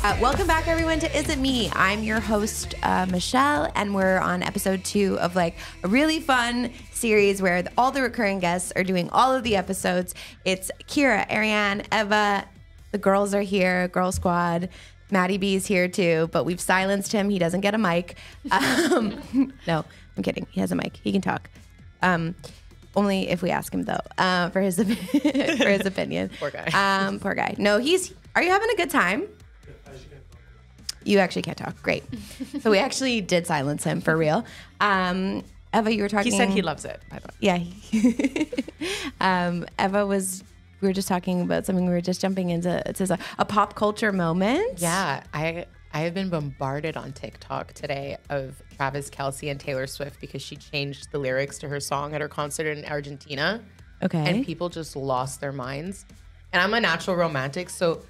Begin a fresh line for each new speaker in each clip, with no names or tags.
Welcome back, everyone, to Is It Me? I'm your host, Michelle, and we're on episode 2 of like a really fun series where all the recurring guests are doing all of the episodes. It's Kira, Ariane, Eva. The girls are here, Girl Squad. Maddie B's here too, but we've silenced him. He doesn't get a mic. No, I'm kidding. He has a mic. He can talk. Only if we ask him though, for his opinion.
Poor guy.
Poor guy. No, are you having a good time? You actually can't talk. Great. So we actually did silence him for real. Eva, you were talking.
He said he loves it, by the way.
Yeah. Eva we were just talking about something. We were just jumping into a pop culture moment.
Yeah. I have been bombarded on TikTok today of Travis Kelce and Taylor Swift because she changed the lyrics to her song at her concert in Argentina.
Okay.
And people just lost their minds. And I'm a natural romantic, so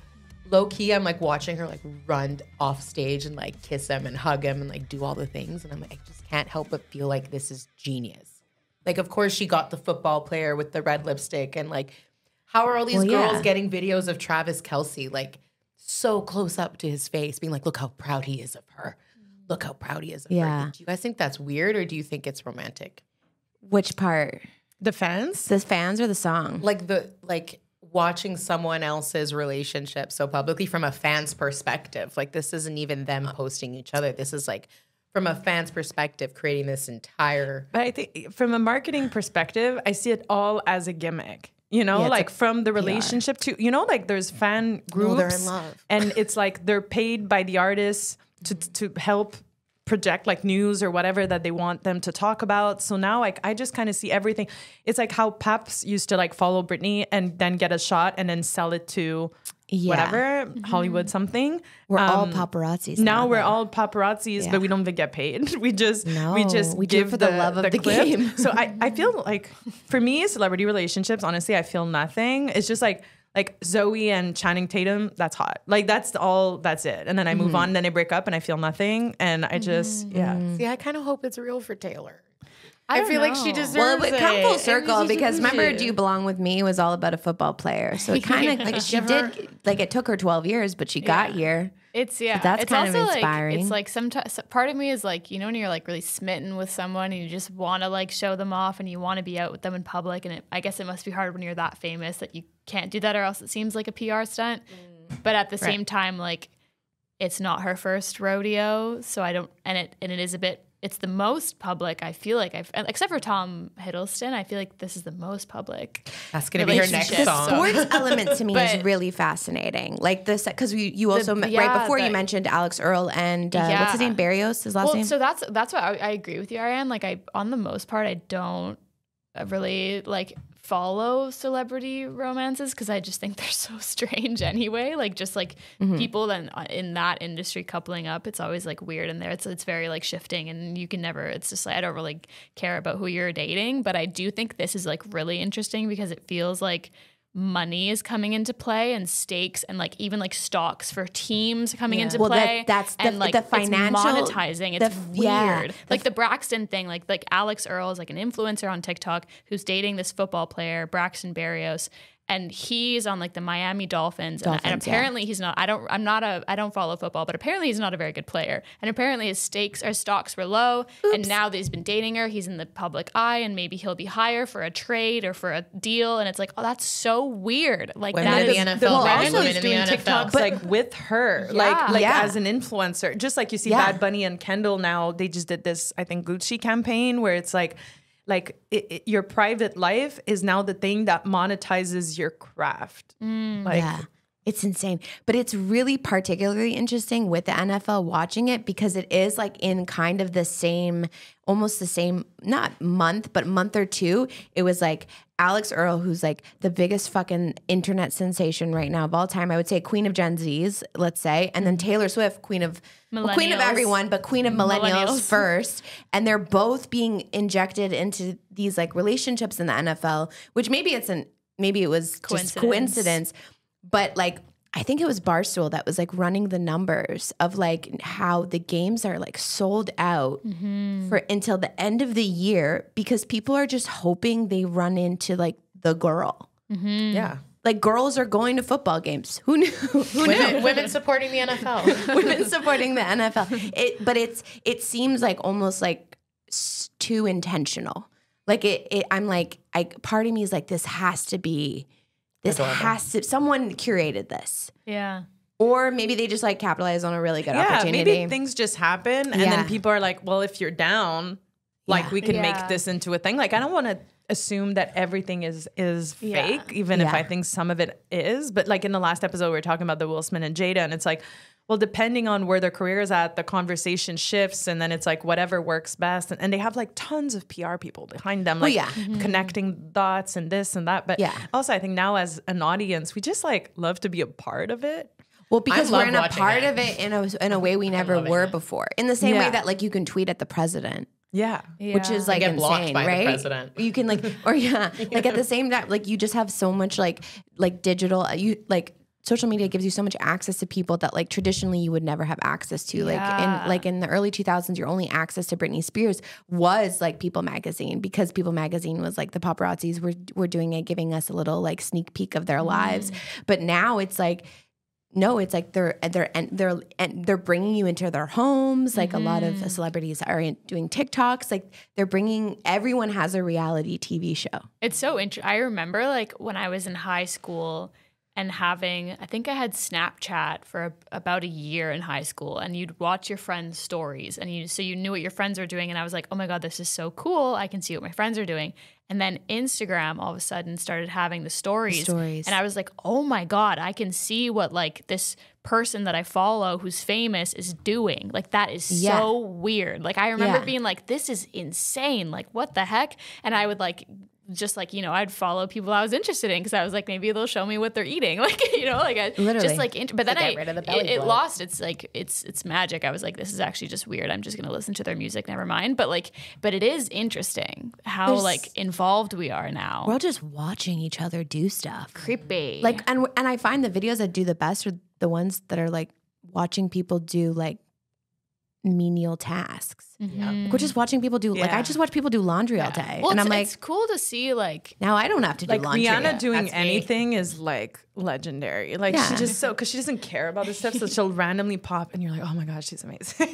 low key, I'm like watching her like run off stage and like kiss him and hug him and like do all the things. And I'm like, I just can't help but feel like this is genius. Like, of course, she got the football player with the red lipstick. And like, how are all these girls getting videos of Travis Kelce like so close up to his face, being like, look how proud he is of her. Look how proud he is of her. Do you guys think that's weird or do you think it's romantic?
Which part?
The fans?
The fans or the song?
Like watching someone else's relationship so publicly from a fan's perspective. Like, this isn't even them posting each other. This is like from a fan's perspective creating this entire.
But I think from a marketing perspective, I see it all as a gimmick. You know, like from the relationship to, you know, like there's fan groups.
They're in love.
And it's like they're paid by the artists to help project like news or whatever that they want them to talk about. So now like I just kind of see everything. It's like how Paps used to like follow Britney and then get a shot and then sell it to whatever, Hollywood something.
We're all paparazzis.
Now we're all paparazzis, but we don't even get paid. We just
we do
give
it for the love of the
clip.
game.
So I feel like for me, celebrity relationships, honestly, I feel nothing. It's just like Zoe and Channing Tatum, that's hot. Like that's it. And then I move on, and then I break up and I feel nothing. And I just,
See, I kind of hope it's real for Taylor. I feel like she deserves
Well, it would come full circle because remember,
it.
Do You Belong With Me was all about a football player. So it kind of like she did, like it took her 12 years, but she got here.
It's
So that's
it's
kind of
also
inspiring.
Like, it's like sometimes part of me is like, you know, when you're like really smitten with someone and you just want to like show them off and you want to be out with them in public. And I guess it must be hard when you're that famous that you can't do that or else it seems like a PR stunt. But at the same time, like it's not her first rodeo. So I don't, and it is a bit, it's the most public. I feel like except for Tom Hiddleston, I feel like this is the most public.
That's going to be her next
relationship.
song.
Sports element to me is really fascinating. Like this, because you also right before you mentioned Alex Earl and what's his name, Barrios, his last name.
So that's what I agree with you, Ariane. Like on the most part, I don't really like follow celebrity romances because I just think they're so strange anyway. Like just like people then in that industry coupling up, it's always like weird in there. It's very like shifting and you can never, it's just like I don't really care about who you're dating, but I do think this is like really interesting because it feels like money is coming into play and stakes and like even like stocks for teams coming into play.
That's
and like
the financial
it's monetizing. It's weird. Like the Braxton thing, like Alex Earl is like an influencer on TikTok who's dating this football player, Braxton Berrios. And he's on like the Miami Dolphins and apparently he's not, I don't follow football, but apparently he's not a very good player. And apparently his stocks were low. And now that he's been dating her, he's in the public eye and maybe he'll be higher for a trade or for a deal. And it's like, oh, that's so weird. Like
women
that
in
is
the NFL,
also
women
is
in
doing
the NFL.
TikToks like with her, like as an influencer. Just like you see Bad Bunny and Kendall now, they just did this, I think, Gucci campaign where it's like your private life is now the thing that monetizes your craft.
It's insane. But it's really particularly interesting with the NFL watching it because it is like in kind of the same, almost the same, not month, but month or two. It was like Alex Earl, who's like the biggest fucking internet sensation right now of all time. I would say queen of Gen Zs, let's say. And then Taylor Swift, queen of everyone, but queen of millennials first. And they're both being injected into these like relationships in the NFL, which maybe it was just coincidence. But like, I think it was Barstool that was like running the numbers of like how the games are like sold out for until the end of the year because people are just hoping they run into like the girl.
Yeah.
Like girls are going to football games. Who knew?
Women supporting the NFL.
Women supporting the NFL. But it seems like almost like too intentional. Like I'm like, part of me is like, this has to, someone curated this.
Yeah.
Or maybe they just like capitalize on a really good opportunity.
Maybe things just happen and then people are like, well, if you're down, like we can make this into a thing. Like I don't want to assume that everything is fake, even if I think some of it is. But like in the last episode, we were talking about the Will Smith and Jada, and it's like, well, depending on where their career is at, the conversation shifts, and then it's like whatever works best. And they have like tons of PR people behind them, like connecting dots and this and that. But also I think now as an audience, we just like love to be a part of it.
Well, because we're in a part of it in a way we never were before. In the same way that like you can tweet at the president.
Yeah.
Which is like insane,
by
right?
The president.
You can like, like at the same time, like you just have so much like digital, social media gives you so much access to people that like traditionally you would never have access to. Like in the early 2000s, your only access to Britney Spears was like People Magazine, because People Magazine was like the paparazzis were doing it, giving us a little like sneak peek of their lives. But now it's like, no, it's like they're bringing you into their homes. Like a lot of celebrities are doing TikToks. Like everyone has a reality TV show.
It's so interesting. I remember like when I was in high school and I think I had Snapchat for about a year in high school, and you'd watch your friends' stories, and so you knew what your friends were doing, and I was like, oh my God, this is so cool. I can see what my friends are doing. And then Instagram all of a sudden started having the stories. And I was like, oh my God, I can see what like this person that I follow who's famous is doing. Like that is so weird. Like I remember being like, this is insane. Like what the heck? And I would like just like, I'd follow people I was interested in because I was like, maybe they'll show me what they're eating. Like, like I just like, but then it lost its like, it's magic. I was like, this is actually just weird. I'm just going to listen to their music. Never mind. But it is interesting how like involved we are now.
We're all just watching each other do stuff.
Creepy.
Like, and I find the videos that do the best are the ones that are like watching people do like menial tasks. We're just watching people do like I just watch people do laundry all day.
Well,
and I'm like,
it's cool to see like
now I don't have to do
like
laundry.
Rihanna doing anything is like legendary. Like she just because she doesn't care about this stuff, so she'll randomly pop and you're like, oh my God, she's amazing.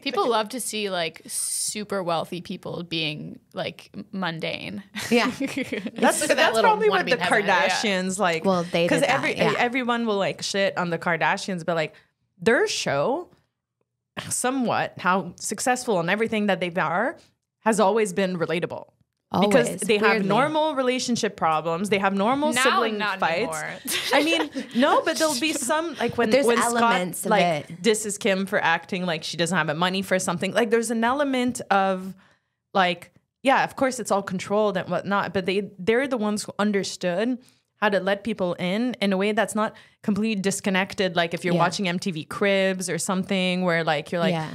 People love to see like super wealthy people being like mundane.
That's probably what the Kardashians like.
Well, they did that,
everyone will like shit on the Kardashians, but like their show, somewhat how successful and everything that they are has always been relatable. Because they have normal relationship problems, they have normal sibling fights. I mean, no, but there'll be some like when Scott like disses Kim for acting like she doesn't have money for something. Like there's an element of like, yeah, of course it's all controlled and whatnot, but they're the ones who understood how to let people in a way that's not completely disconnected. Like if you're watching MTV Cribs or something where like you're like,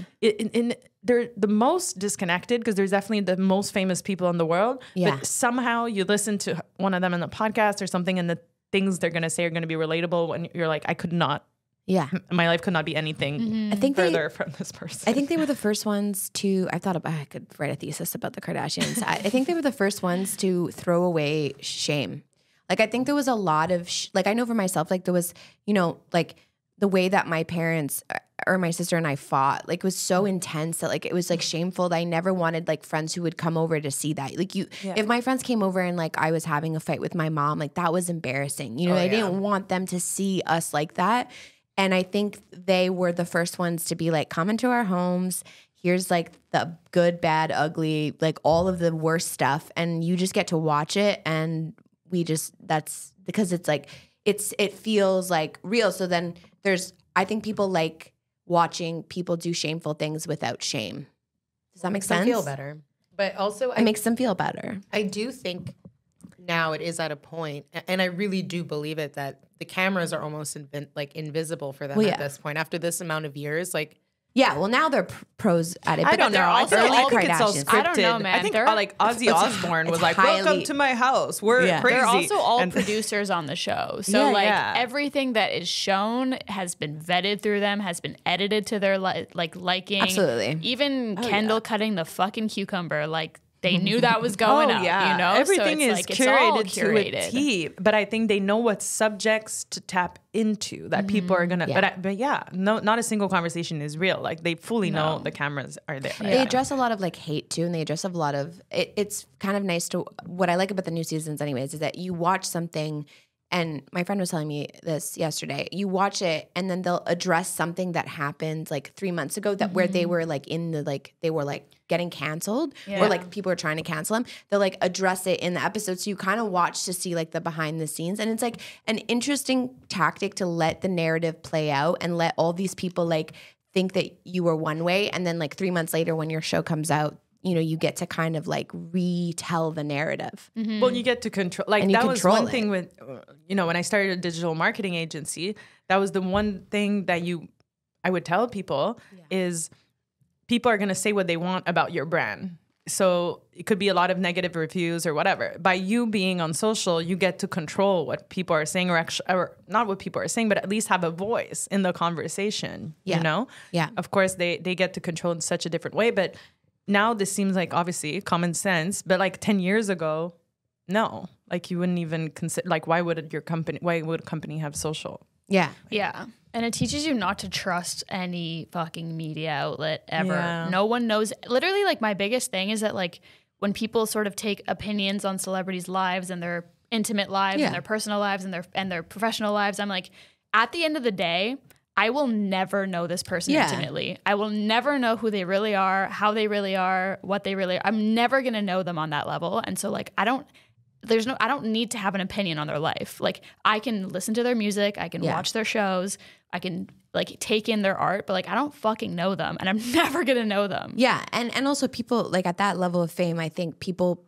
they're the most disconnected because there's definitely the most famous people in the world. But somehow you listen to one of them in the podcast or something and the things they're going to say are going to be relatable when you're like, I could not. Yeah. My life could not be anything further from this person.
I think they were the first ones to, I could write a thesis about the Kardashians. I think they were the first ones to throw away shame. Like, I think there was a lot of, like, I know for myself, like, there was, like, the way that my parents or my sister and I fought, like, was so intense that, like, it was, like, shameful that I never wanted, like, friends who would come over to see that. Like, if my friends came over and, like, I was having a fight with my mom, like, that was embarrassing. I didn't want them to see us like that. And I think they were the first ones to be like, come into our homes. Here's like the good, bad, ugly, like all of the worst stuff. And you just get to watch it. And that's because it's like, it feels like real. So then I think people like watching people do shameful things without shame. Does that make sense?
Feel better. But also
it makes them feel better.
I do think now it is at a point, and I really do believe it, that the cameras are almost invisible for them at this point. After this amount of years, like.
Yeah, well, now they're pros at it. But
I don't know. I think it's all scripted.
I don't know, man.
I think like Ozzy Osbourne was like, welcome to my house. We're crazy.
They're also all producers on the show. So everything that is shown has been vetted through them, has been edited to their liking.
Absolutely.
Even Kendall cutting the fucking cucumber, like, they knew that was going up, you know?
Everything
so
is
like, it's all
curated to a T, but I think they know what subjects to tap into that people are gonna. But no, not a single conversation is real. Like they fully know the cameras are there.
They address a lot of like hate too, and they address a lot of. It's kind of nice to. What I like about the new seasons, anyways, is that you watch something. And my friend was telling me this yesterday. You watch it, and then they'll address something that happened like 3 months ago that where they were like they were like getting canceled or like people were trying to cancel them. They'll like address it in the episode, so you kind of watch to see like the behind the scenes, and it's like an interesting tactic to let the narrative play out and let all these people like think that you were one way, and then like 3 months later when your show comes out, you know, you get to kind of like retell the narrative.
Well, you get to control. Like that was one thing with, you know, when I started a digital marketing agency, that was the one thing that I would tell people is people are going to say what they want about your brand. So it could be a lot of negative reviews or whatever. By you being on social, you get to control what people are saying, or not what people are saying, but at least have a voice in the conversation. You know?
Yeah.
Of course, they get to control in such a different way, but now this seems like obviously common sense, but like 10 years ago, no, like you wouldn't even consider, like why would a company have social?
Yeah.
Yeah. And it teaches you not to trust any fucking media outlet ever.
Yeah.
No one knows. Literally, like my biggest thing is that like when people sort of take opinions on celebrities' lives and their intimate lives and their personal lives and their professional lives, I'm like, at the end of the day, I will never know this person intimately. I will never know who they really are, how they really are, what they really are. I'm never going to know them on that level. And so like I don't need to have an opinion on their life. Like I can listen to their music, I can watch their shows, I can like take in their art, but like I don't fucking know them and I'm never going to know them.
Yeah. And also people like at that level of fame, I think people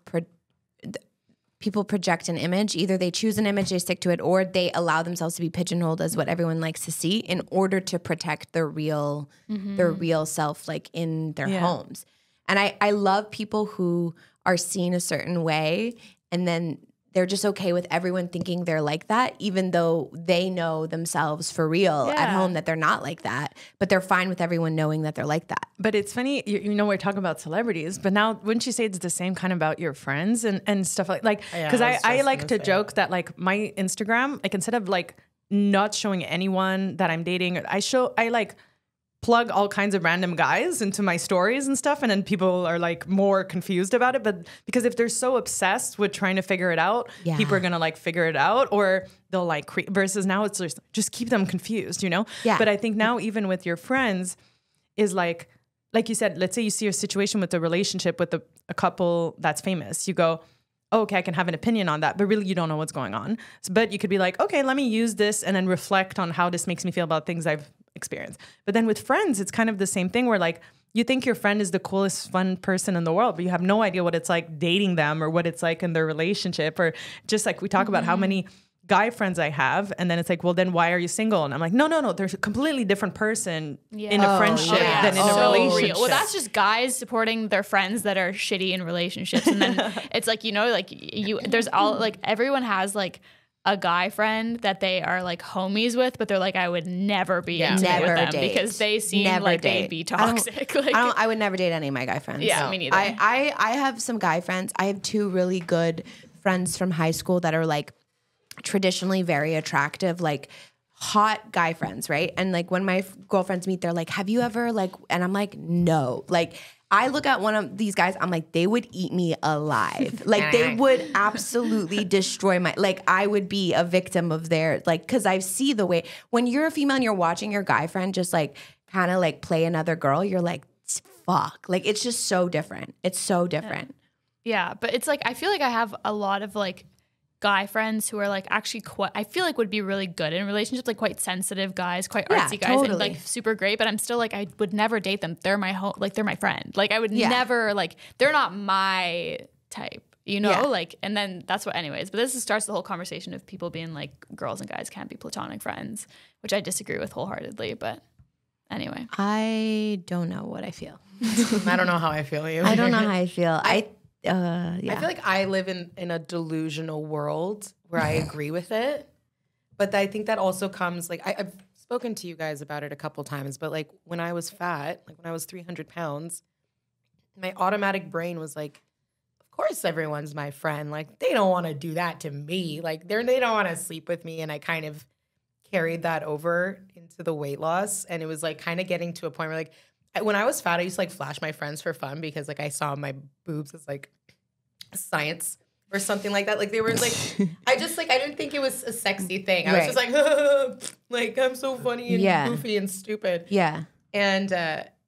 project an image. Either they choose an image, they stick to it, or they allow themselves to be pigeonholed as what everyone likes to see in order to protect their real self, like in their homes. And I love people who are seen a certain way and then they're just okay with everyone thinking they're like that, even though they know themselves for real at home that they're not like that, but they're fine with everyone knowing that they're like that.
But it's funny, you know, we're talking about celebrities, but now wouldn't you say it's the same kind of about your friends and stuff like, because I like to joke that like my Instagram, like instead of like not showing anyone that I'm dating, I like plug all kinds of random guys into my stories and stuff, and then people are like more confused about it. But because if they're so obsessed with trying to figure it out, people are gonna like figure it out, or they'll like versus now it's just keep them confused, you know?
Yeah.
But I think now even with your friends is like you said, let's say you see a situation with a relationship with a couple that's famous, you go, oh, okay, I can have an opinion on that, but really you don't know what's going on. But you could be like, okay, let me use this and then reflect on how this makes me feel about things I've experienced. But then with friends, it's kind of the same thing where like you think your friend is the coolest, fun person in the world, but you have no idea what it's like dating them or what it's like in their relationship, or just like we talk about how many guy friends I have, and then it's like, well, then why are you single? And I'm like, no, there's a completely different person in a friendship than in a relationship.
Real. Well, that's just guys supporting their friends that are shitty in relationships, and then it's like, you know, like there's all like everyone has like a guy friend that they are like homies with, but they're like, I would never be intimate with them because they seem like they'd be toxic.
I would never date any of my guy friends.
Yeah, me neither.
I have some guy friends. I have two really good friends from high school that are like traditionally very attractive, like hot guy friends, right? And like when my girlfriends meet, they're like, have you ever like, and I'm like, no. Like I look at one of these guys, I'm like, they would eat me alive. Like they would absolutely destroy like I would be a victim of their, like, cause I see the way, when you're a female and you're watching your guy friend just like kind of like play another girl, you're like, fuck. Like it's just so different. It's so different.
Yeah, but it's like, I feel like I have a lot of like guy friends who are like actually quite, I feel like would be really good in relationships, like quite sensitive guys, quite artsy guys, and like super great, but I'm still like, I would never date them. They're my home, like they're my friend. Like I would never, like they're not my type, you know? Like, and then that's what, anyways, but this starts the whole conversation of people being like girls and guys can't be platonic friends, which I disagree with wholeheartedly, but anyway.
I don't know what I feel.
I don't know how I feel either.
I don't know how I feel. I
feel like I live in a delusional world where I agree with it. But I think that also comes, like, I've spoken to you guys about it a couple times, but like when I was fat, like when I was 300 pounds, my automatic brain was like, course everyone's my friend. Like, they don't want to do that to me. Like, they don't want to sleep with me. And I kind of carried that over into the weight loss. And it was like kind of getting to a point where like, when I was fat, I used to like flash my friends for fun because like I saw my boobs as like science or something like that. Like they were like, I didn't think it was a sexy thing. I was just like I'm so funny and goofy and stupid.
Yeah.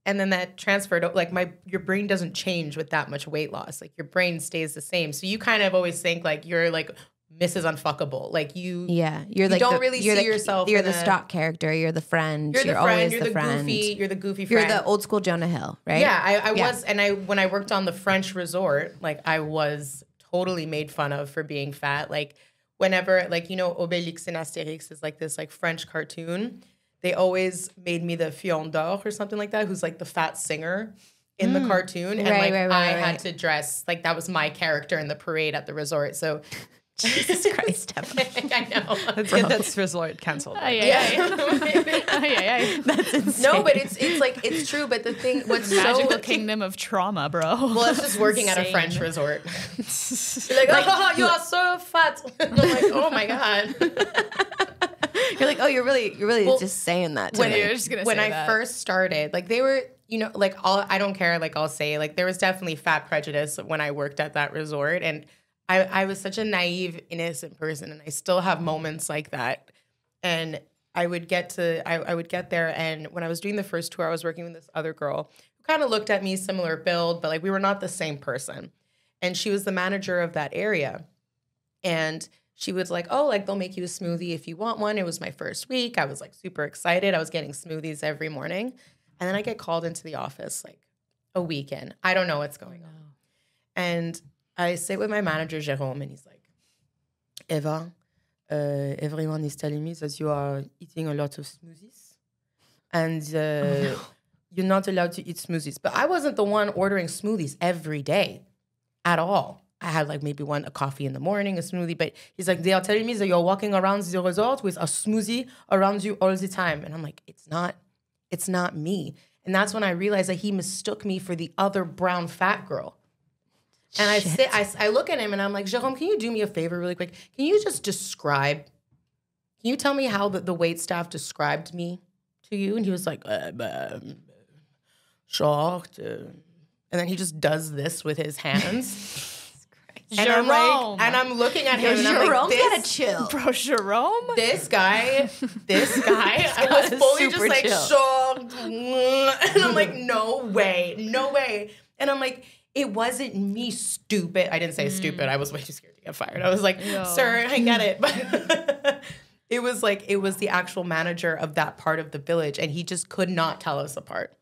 And then that transferred, like your brain doesn't change with that much weight loss. Like your brain stays the same. So you kind of always think like you're like Mrs. Unfuckable. Like you don't really see yourself.
You're the stock character. You're the friend. You're always the friend.
You're the goofy friend.
You're the old school Jonah Hill, right?
Yeah, I was. And when I worked on the French resort, like I was totally made fun of for being fat. Like whenever, like, you know, Obélix and Astérix is like this like French cartoon. They always made me the Fion d'Or or something like that, who's like the fat singer in the cartoon. And I had to dress, like that was my character in the parade at the resort. So
Jesus Christ.
I know.
Let's get that resort canceled.
Yeah.
That's insane.
No, but it's like, it's true. But the thing, what's
Magical kingdom of trauma, bro.
Well, it's just working at a French resort. You're like, oh, you are so fat. I'm like, oh my God.
You're like, oh, you're really just saying that to me.
You're just gonna
when
say
I
that.
first started, like they were, you know, like I don't care, like I'll say, like there was definitely fat prejudice when I worked at that resort, and I was such a naive, innocent person, and I still have moments like that. And I would get there, and when I was doing the first tour, I was working with this other girl who kind of looked at me, similar build, but like we were not the same person. And she was the manager of that area, and she was like, oh, like they'll make you a smoothie if you want one. It was my first week. I was like super excited. I was getting smoothies every morning. And then I get called into the office like a week in. I don't know what's going on. And I sit with my manager, Jérôme, and he's like, Eva, everyone is telling me that you are eating a lot of smoothies. And you're not allowed to eat smoothies. But I wasn't the one ordering smoothies every day at all. I had like maybe a coffee in the morning, a smoothie, but he's like, they are telling me that you're walking around the resort with a smoothie around you all the time. And I'm like, it's not me. And that's when I realized that he mistook me for the other brown fat girl. And I look at him and I'm like, Jérôme, can you do me a favor really quick? Can you just can you tell me how the wait staff described me to you? And he was like, short. And then he just does this with his hands. And I'm looking at him and I'm like,
gotta chill.
Bro, Jérôme?
This guy, I was fully just like, shocked. And I'm like, no way. And I'm like, it wasn't me, stupid. I didn't say stupid. I was way too scared to get fired. I was like, sir, I get it. But it was the actual manager of that part of the village. And he just could not tell us apart.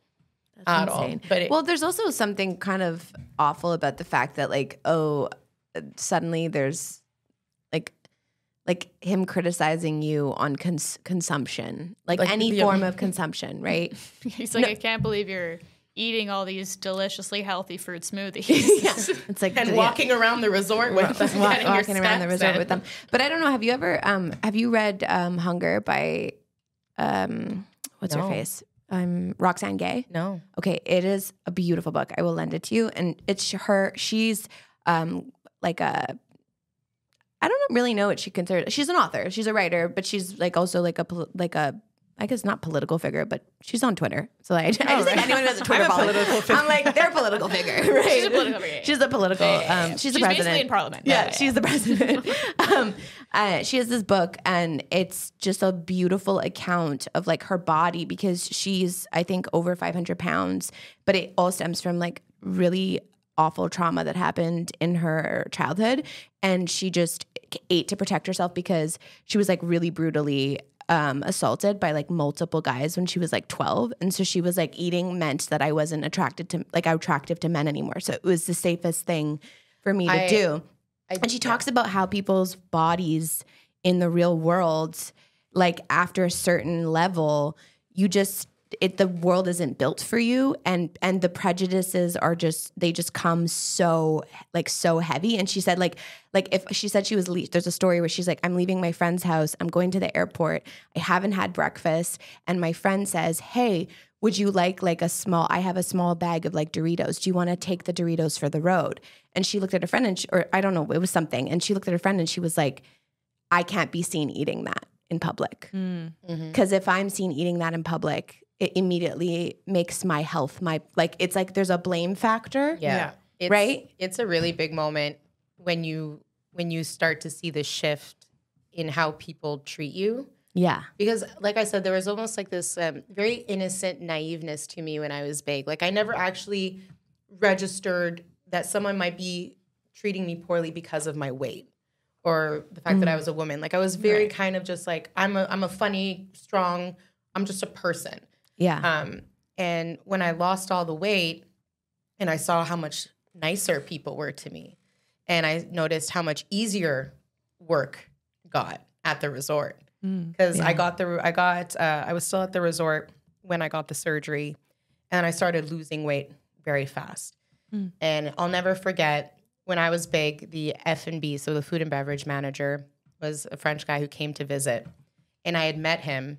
At all. But
there's also something kind of awful about the fact that like, suddenly there's like him criticizing you on consumption, like any form of consumption, right?
He's like, I can't believe you're eating all these deliciously healthy fruit smoothies.
It's like
walking around the resort with them,
walking around the resort with them. But I don't know. Have you ever have you read Hunger by what's her face? Roxane Gay.
No.
Okay, it is a beautiful book. I will lend it to you. And it's her. She's like I don't really know what she considers. She's an author. She's a writer, but she's like also like a I guess not political figure, but she's on Twitter. So I just think anyone who has a Twitter following, I'm like, they're a political figure, right?
She's a political figure.
She's a political. She's the president.
Basically in parliament.
Yeah, she's the president. She has this book, and it's just a beautiful account of like her body, because she's, I think, over 500 pounds, but it all stems from like really awful trauma that happened in her childhood, and she just ate to protect herself because she was like really brutally assaulted by like multiple guys when she was like 12, and so she was like eating meant that I wasn't attracted to men anymore, so it was the safest thing for me to do. And she talks about how people's bodies in the real world, like after a certain level, the world isn't built for you, and the prejudices are they just come so heavy. And she said like if she said she was there's a story where she's like, I'm leaving my friend's house, I'm going to the airport, I haven't had breakfast, and my friend says, hey, would you like I have a small bag of like Doritos. Do you want to take the Doritos for the road? And she looked at her friend or I don't know, it was something. And she looked at her friend and she was like, I can't be seen eating that in public. Because if I'm seen eating that in public, it immediately makes my health, it's like there's a blame factor.
Yeah.
Right?
It's a really big moment when you start to see the shift in how people treat you.
Yeah.
Because like I said, there was almost like this very innocent naiveness to me when I was big. Like I never actually registered that someone might be treating me poorly because of my weight or the fact that I was a woman. Like I was very kind of just like, I'm a funny, strong, I'm just a person.
Yeah.
And when I lost all the weight and I saw how much nicer people were to me, and I noticed how much easier work got at the resort. Because I was still at the resort when I got the surgery, and I started losing weight very fast. And I'll never forget when I was big, the F&B, so the food and beverage manager, was a French guy who came to visit, and I had met him,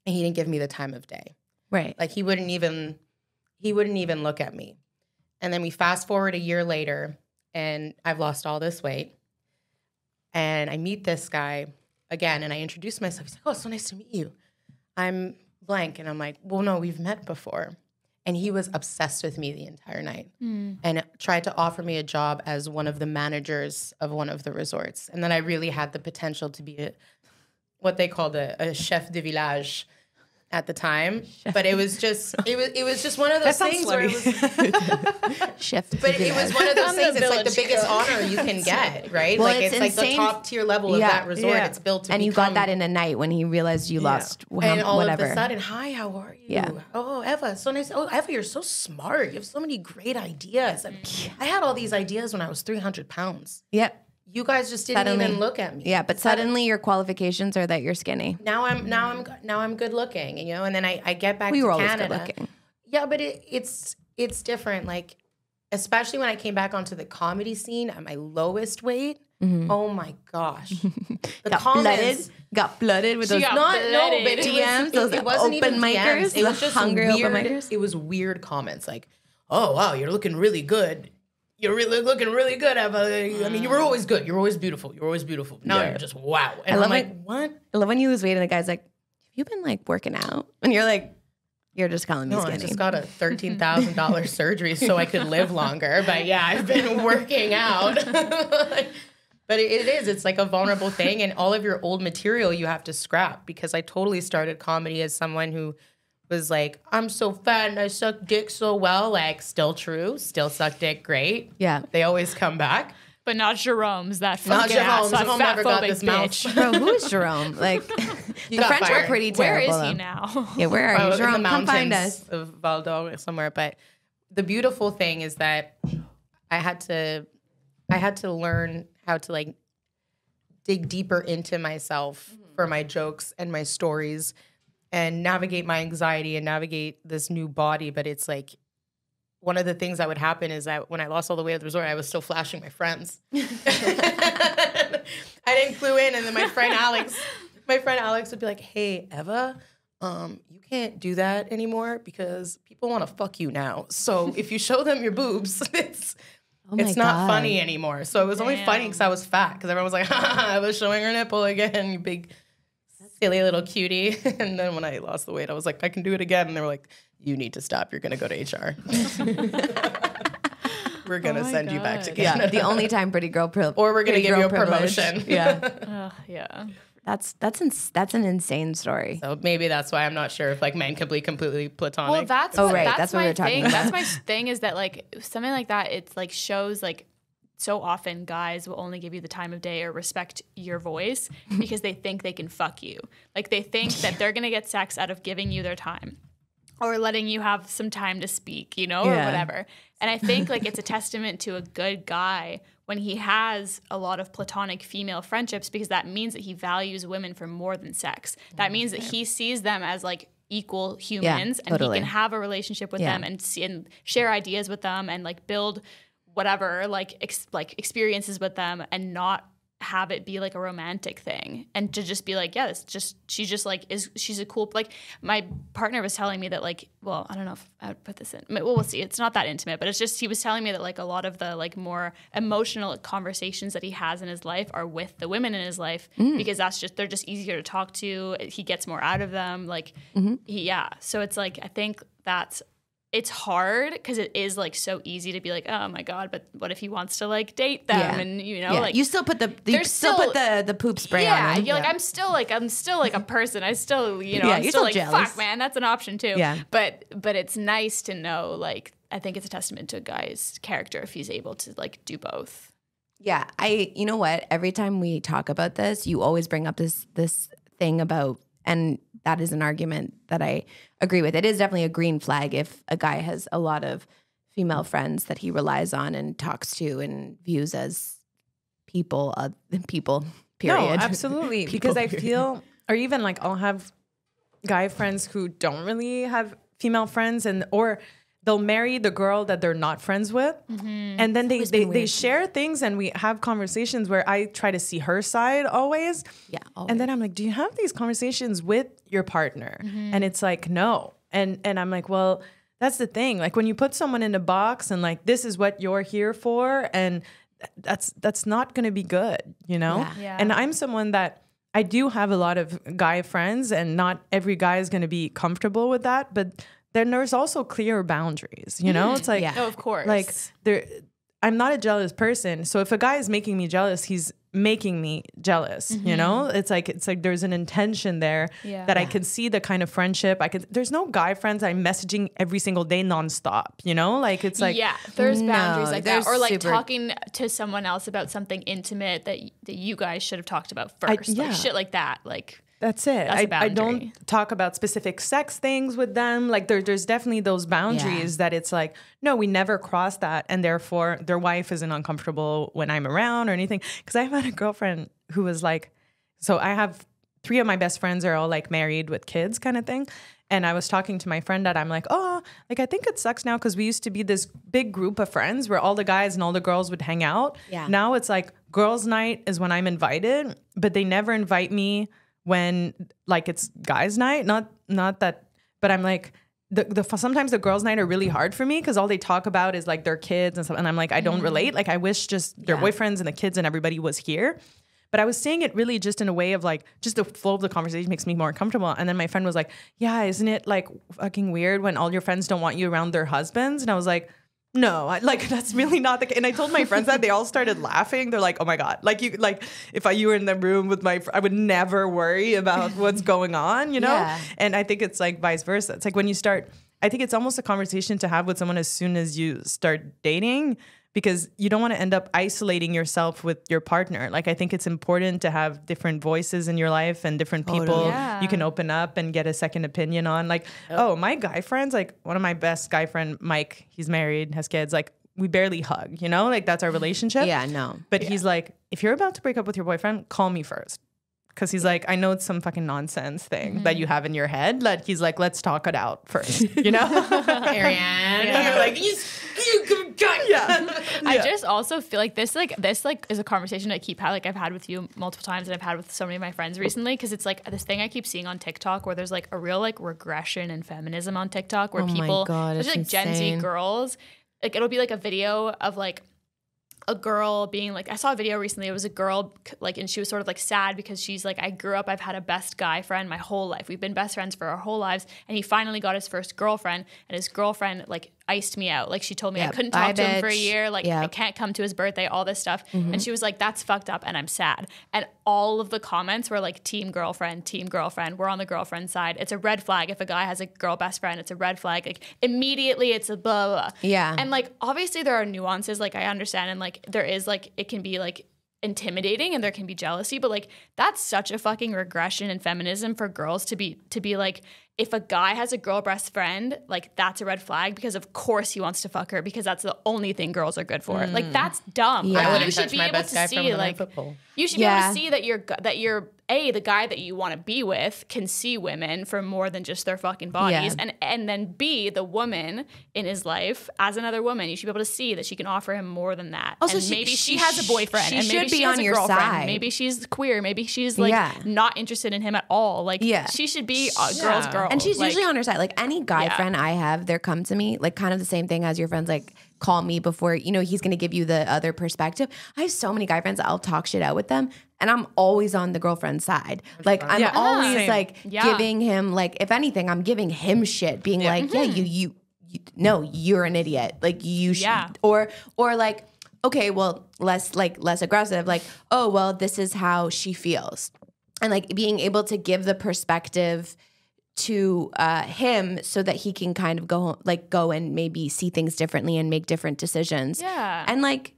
and he didn't give me the time of day.
Right.
Like he wouldn't even look at me. And then we fast forward a year later, and I've lost all this weight, and I meet this guy again, and I introduce myself. He's like, oh, it's so nice to meet you. I'm blank. And I'm like, well, no, we've met before. And he was obsessed with me the entire night and tried to offer me a job as one of the managers of one of the resorts. And then I really had the potential to be what they called a chef de village at the time. But it was just one of those things where it was
Shift.
But it was one of those things. It's like the biggest honor you can get, right?
Well,
like it's like the top tier level of that resort.
Yeah.
It's built to
and you got that in a night when he realized you lost
and all
whatever.
of a sudden, hi, how are you?
Yeah.
Oh, Eva, so nice. Oh, Eva, you're so smart. You have so many great ideas. And I had all these ideas when I was 300 pounds.
Yep.
You guys just didn't even look at me.
Yeah, but suddenly your qualifications are that you're skinny.
Now I'm good looking, you know. And then I get back
We
to
were always
Canada.
good looking.
Yeah, but it's different. Like, especially when I came back onto the comedy scene at my lowest weight. Oh my gosh, the comments
got flooded with those DMs, those
it wasn't even
open micers,
DMs. It was just
hungry
weird.
open micers.
It was weird comments like, "Oh wow, you're looking really good. You're really looking really good, Eva. I mean, you were always good. You're always beautiful. You're always beautiful. Now you're just wow." And I'm like, "What?"
I love when you lose weight and the guy's like, "Have you been like working out?" And you're like, "You're just calling me
No,
skinny."
I just got a $13,000 surgery so I could live longer. But yeah, I've been working out. But it is. It's like a vulnerable thing. And all of your old material you have to scrap, because I totally started comedy as someone who was like, I'm so fat and I suck dick so well. Like, still true. Still suck dick great.
Yeah.
They always come back.
But not Jerome's, that
Not
fucking
Jerome's.
ass,
Jerome
that
never got
fatphobic
this
bitch.
mouth.
Bro, who is Jerome? Like, the
got
French
fired.
are pretty
Where
terrible.
is he
though.
now?
Yeah, where are you,
In the
Jerome? Come find us.
mountains of Val d'Or somewhere. But the beautiful thing is that I had to learn how to like dig deeper into myself for my jokes and my stories and navigate my anxiety and navigate this new body. But it's like, one of the things that would happen is that when I lost all the weight at the resort, I was still flashing my friends. I didn't clue in. And then my friend Alex would be like, hey, Eva, you can't do that anymore because people want to fuck you now. So if you show them your boobs, it's not funny anymore. So it was only funny because I was fat, because everyone was like, I was showing her nipple again, you big silly little cutie. And then when I lost the weight, I was like, I can do it again. And they were like, you need to stop. You're going to go to HR. We're going to send you back to Canada.
Yeah, the only time pretty girl
or we're going to give you a promotion.
Yeah.
Yeah.
That's an insane story.
So maybe that's why I'm not sure if like men can be completely platonic.
Well, that's
right.
that's
what we
my
were talking
thing.
about.
That's my thing, is that like something like that, it's like shows like so often guys will only give you the time of day or respect your voice because they think they can fuck you. Like they think that they're gonna get sex out of giving you their time or letting you have some time to speak, you know, or whatever. And I think like it's a testament to a good guy when he has a lot of platonic female friendships, because that means that he values women for more than sex. That means that he sees them as like equal humans, and he can have a relationship with them and share ideas with them and like build whatever like experiences with them, and not have it be like a romantic thing, and to just be like, yeah, it's just, she's just like, she's a cool, like my partner was telling me that like, well, I don't know if I would put this in, well, we'll see. It's not that intimate, but it's just, he was telling me that like a lot of the like more emotional conversations that he has in his life are with the women in his life, because that's just, they're just easier to talk to. He gets more out of them. Like, so it's like, I think it's hard because it is like so easy to be like, oh my God, but what if he wants to like date them? And you know, like
you still put the poop spray on him.
You're like, I'm still like a person. I still, you know, I'm
you're
still like,
jealous.
fuck man, that's an option too.
Yeah.
But it's nice to know, like, I think it's a testament to a guy's character if he's able to like do both.
Yeah. You know what? Every time we talk about this, you always bring up this thing about, and that is an argument that I agree with. It is definitely a green flag if a guy has a lot of female friends that he relies on and talks to and views as people, period.
No, absolutely. Because I feel, or even like I'll have guy friends who don't really have female friends, or they'll marry the girl that they're not friends with. And then they share things and we have conversations where I try to see her side always.
Yeah. Always.
And then I'm like, do you have these conversations with your partner? And it's like, no. And I'm like, well, that's the thing. Like when you put someone in a box and like, this is what you're here for, and that's not going to be good, you know?
Yeah.
And I'm someone that I do have a lot of guy friends, and not every guy is going to be comfortable with that, but then there's also clear boundaries, you know? It's like,
Oh, of course.
like I'm not a jealous person. So if a guy is making me jealous, he's making me jealous, you know? It's like there's an intention there that I can see the kind of friendship. There's no guy friends I'm messaging every single day nonstop, you know? Like it's like,
yeah, there's boundaries like that,
there's
or like
super-
talking to someone else about something intimate that you guys should have talked about first,
yeah.
like shit like that, like.
that's it.
That's a
I
boundary.
don't talk about specific sex things with them. Like there's definitely those boundaries that it's like, no, we never cross that. And therefore their wife isn't uncomfortable when I'm around or anything. Because I've had a girlfriend who was like, so I have 3 of my best friends are all like married with kids kind of thing. And I was talking to my friend that I'm like, oh, like I think it sucks now because we used to be this big group of friends where all the guys and all the girls would hang out.
Yeah.
Now it's like girls' night is when I'm invited, but they never invite me when like it's guys' night. Not that, but I'm like, sometimes the girls' night are really hard for me because all they talk about is like their kids and stuff. And I'm like, I don't relate. Like I wish just their boyfriends and the kids and everybody was here. But I was saying it really just in a way of like, just the flow of the conversation makes me more comfortable. And then my friend was like, yeah, isn't it like fucking weird when all your friends don't want you around their husbands? And I was like, no, that's really not the case. And I told my friends that, they all started laughing. They're like, oh my God, if you were in the room with I would never worry about what's going on, you know?
Yeah.
And I think it's like vice versa. It's like when you start, I think it's almost a conversation to have with someone as soon as you start dating, because you don't want to end up isolating yourself with your partner. Like, I think it's important to have different voices in your life and different people
Yeah.
you can open up and get a second opinion on. Like, my guy friends, like one of my best guy friend, Mike, he's married, has kids, like we barely hug, you know, like that's our relationship.
Yeah, no.
But he's like, if you're about to break up with your boyfriend, call me first. Because he's like, I know it's some fucking nonsense thing that you have in your head. Like, he's like, let's talk it out first, you know?
Ariane. And you're like,
I just also feel like this is a conversation I keep I've had with you multiple times, and I've had with so many of my friends recently, because it's like this thing I keep seeing on TikTok where there's like a real like regression in feminism on TikTok where people,
God,
especially like Gen Z girls, like it'll be like a video of like a girl being like, I saw a video recently, it was a girl like, and she was sort of like sad because she's like, I grew up, I've had a best guy friend my whole life. We've been best friends for our whole lives. And he finally got his first girlfriend, and his girlfriend like iced me out. Like she told me I couldn't talk to him for a year. Like I can't come to his birthday, all this stuff. And she was like, that's fucked up and I'm sad. And all of the comments were like, team girlfriend, we're on the girlfriend side. It's a red flag. If a guy has a girl best friend, it's a red flag. Like immediately it's a blah, blah, blah.
Yeah.
And like, obviously there are nuances. Like I understand. And like, there is like, it can be like intimidating and there can be jealousy, but like, that's such a fucking regression in feminism for girls to be like, if a guy has a girl best friend, like that's a red flag because of course he wants to fuck her because that's the only thing girls are good for. Like that's dumb.
Yeah.
I
Like,
wouldn't
you should
touch
be
my
able
best
to
guy from
see
the
like
football.
you should be able
Yeah.
to see that you're the guy that you want to be with can see women for more than just their fucking bodies,
Yeah.
and then B, the woman in his life as another woman, you should be able to see that she can offer him more than that.
Also,
and maybe she has a boyfriend,
she
and maybe
should be
she has
on
a
your
girlfriend,
side.
maybe she's queer, maybe she's like
Yeah.
not interested in him at all. Like
Yeah.
she should be a girl's girl,
And she's
Like,
usually on her side. Like any guy
Yeah.
friend I have, they're come to me, like kind of the same thing as your friends, like call me before, he's going to give you the other perspective. I have so many guy friends, I'll talk shit out with them. And I'm always on the girlfriend's side. Like I'm
Yeah.
always
Same.
like
Yeah.
giving him, like, if anything, I'm giving him shit, being like, yeah, you no, you're an idiot. Like you should,
Yeah.
or like, okay, well, less aggressive. Like, oh, well, this is how she feels. And like being able to give the perspective to him so that he can kind of go and maybe see things differently and make different decisions.
Yeah.
And like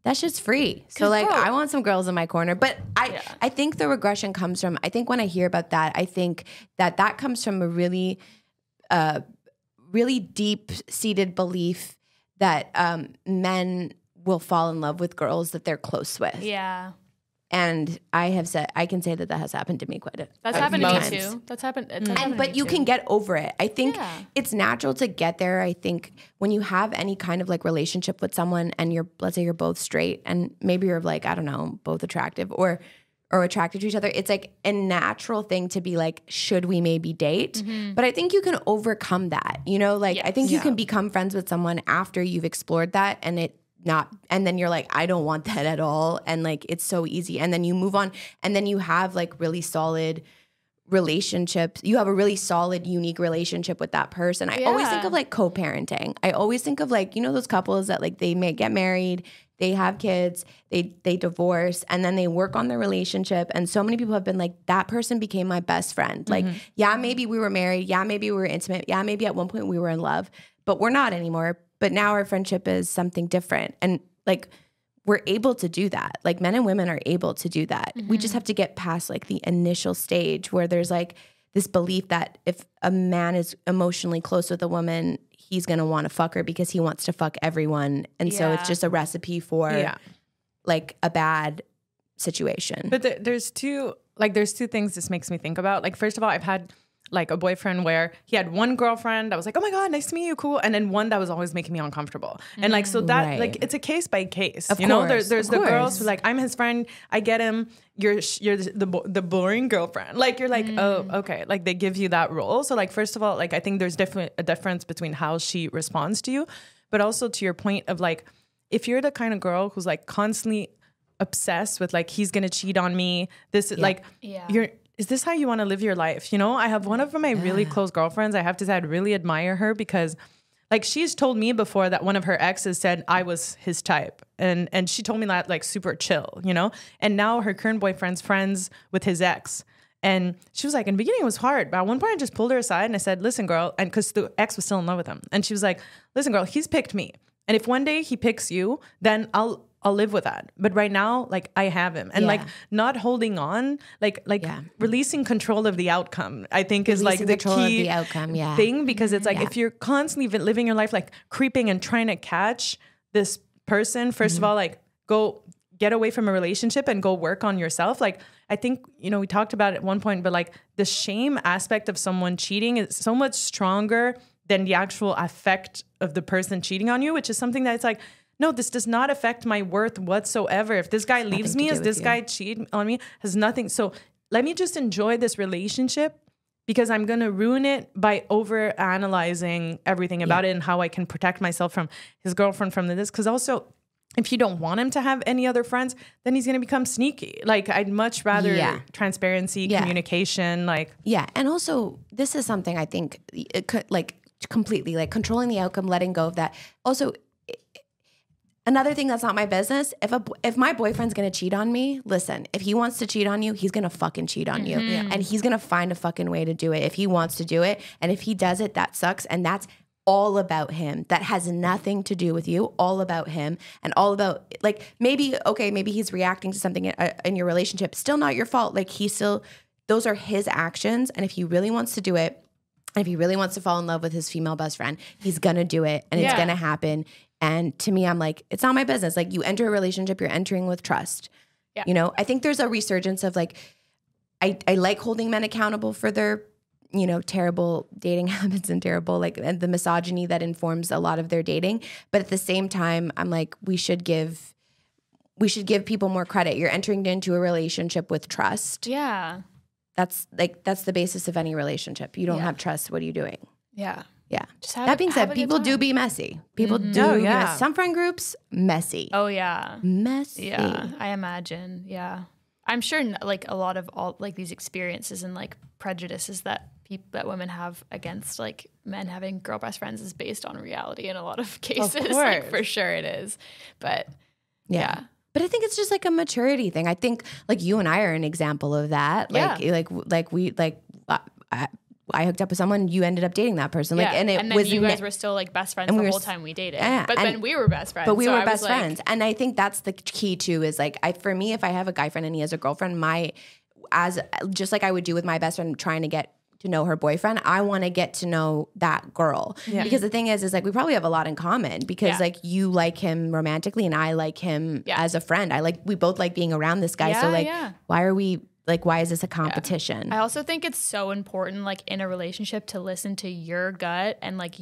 that shit's free. So
'Cause,
like
bro-
I want some girls in my corner. But I think the regression comes from, I think when I hear about that, I think that comes from a really really deep-seated belief that men will fall in love with girls that they're close with.
yeah.
And I can say that has happened to me quite a
That's
few
happened to me
times.
too. That's happened. It's happened to
But
me
you
too.
can get over it. I think
Yeah.
it's natural to get there. I think when you have any kind of like relationship with someone and let's say you're both straight and maybe you're like, I don't know, both attractive or attracted to each other, it's like a natural thing to be like, should we maybe date? But I think you can overcome that. I think you can become friends with someone after you've explored that and then you're like, I don't want that at all. And like, it's so easy. And then you move on and then you have like really solid relationships. You have a really solid, unique relationship with that person. I always think of like co-parenting. I always think of like, those couples that like they may get married, they have kids, they divorce, and then they work on their relationship. And so many people have been like, that person became my best friend. Like, yeah, maybe we were married. Yeah, maybe we were intimate. Yeah, maybe at one point we were in love, but we're not anymore. But now our friendship is something different. And like, we're able to do that. Like men and women are able to do that. We just have to get past like the initial stage where there's like this belief that if a man is emotionally close with a woman, he's going to want to fuck her because he wants to fuck everyone. And so it's just a recipe for like a bad situation.
But there's two things this makes me think about. Like, first of all, I've had like a boyfriend where he had one girlfriend that was like, oh my God, nice to meet you, cool. And then one that was always making me uncomfortable. And like, so that like, it's a case by case.
Of
you know,
course,
there's
of
the girls
course.
who like, I'm his friend, I get him. You're the boring girlfriend. Like, you're like, oh, okay. Like they give you that role. So like, first of all, like I think there's definitely a difference between how she responds to you, but also to your point of like, if you're the kind of girl who's like constantly obsessed with like, he's gonna cheat on me, this is like, is this how you want to live your life? I have one of my really close girlfriends. I have to say, I'd really admire her because like she's told me before that one of her exes said I was his type. And she told me that like super chill, and now her current boyfriend's friends with his ex. And she was like, in the beginning it was hard, but at one point I just pulled her aside and I said, listen, girl, and because the ex was still in love with him. And she was like, listen, girl, he's picked me. And if one day he picks you, then I'll live with that. But right now, like I have him, and like not holding on, like releasing control of the outcome, I think is like the
control of
key
the outcome,
thing, because it's like if you're constantly living your life like creeping and trying to catch this person, first of all, like go get away from a relationship and go work on yourself. Like I think, we talked about it at one point, but like the shame aspect of someone cheating is so much stronger than the actual affect of the person cheating on you, which is something that it's like, no, this does not affect my worth whatsoever. If this guy leaves me, guy cheat on me, has nothing. So let me just enjoy this relationship because I'm going to ruin it by over analyzing everything about it and how I can protect myself from his girlfriend from this. Because also, if you don't want him to have any other friends, then he's going to become sneaky. Like I'd much rather transparency, communication, like.
Yeah. And also this is something I think it could like completely like controlling the outcome, letting go of that. Also, another thing that's not my business, if my boyfriend's gonna cheat on me, listen, if he wants to cheat on you, he's gonna fucking cheat on you. And he's gonna find a fucking way to do it if he wants to do it. And if he does it, that sucks. And that's all about him. That has nothing to do with you, all about him and all about like maybe he's reacting to something in your relationship. Still not your fault. Like those are his actions. And if he really wants to do it, And if he really wants to fall in love with his female best friend, he's going to do it and it's going to happen. And to me, I'm like, it's not my business. Like, you enter a relationship, you're entering with trust. Yeah. You know, I think there's a resurgence of like, I like holding men accountable for their, you know, terrible dating habits and terrible, like, and the misogyny that informs a lot of their dating. But at the same time, I'm like, we should give people more credit. You're entering into a relationship with trust.
Yeah.
That's the basis of any relationship. You don't have trust. What are you doing?
Yeah.
Yeah. That being said, people do be messy. People do. Be messy. Some friend groups, messy.
Oh yeah.
Messy.
Yeah. I imagine. Yeah. I'm sure like a lot of all like these experiences and like prejudices that women have against like men having girl best friends is based on reality in a lot of cases. Of like, for sure it is. But yeah.
But I think it's just like a maturity thing. I think like you and I are an example of that. I hooked up with someone, you ended up dating that person. Like, and then
you guys were still like best friends the whole time we dated. Yeah, but then we were best friends.
But we were best friends. And I think that's the key too, is like, for me, if I have a guy friend and he has a girlfriend, just like I would do with my best friend trying to get to know her boyfriend, I want to get to know that girl. Yeah. Because the thing is like, we probably have a lot in common because like you like him romantically and I like him as a friend. We both like being around this guy. So like, why is this a competition?
I also think it's so important, like in a relationship, to listen to your gut and like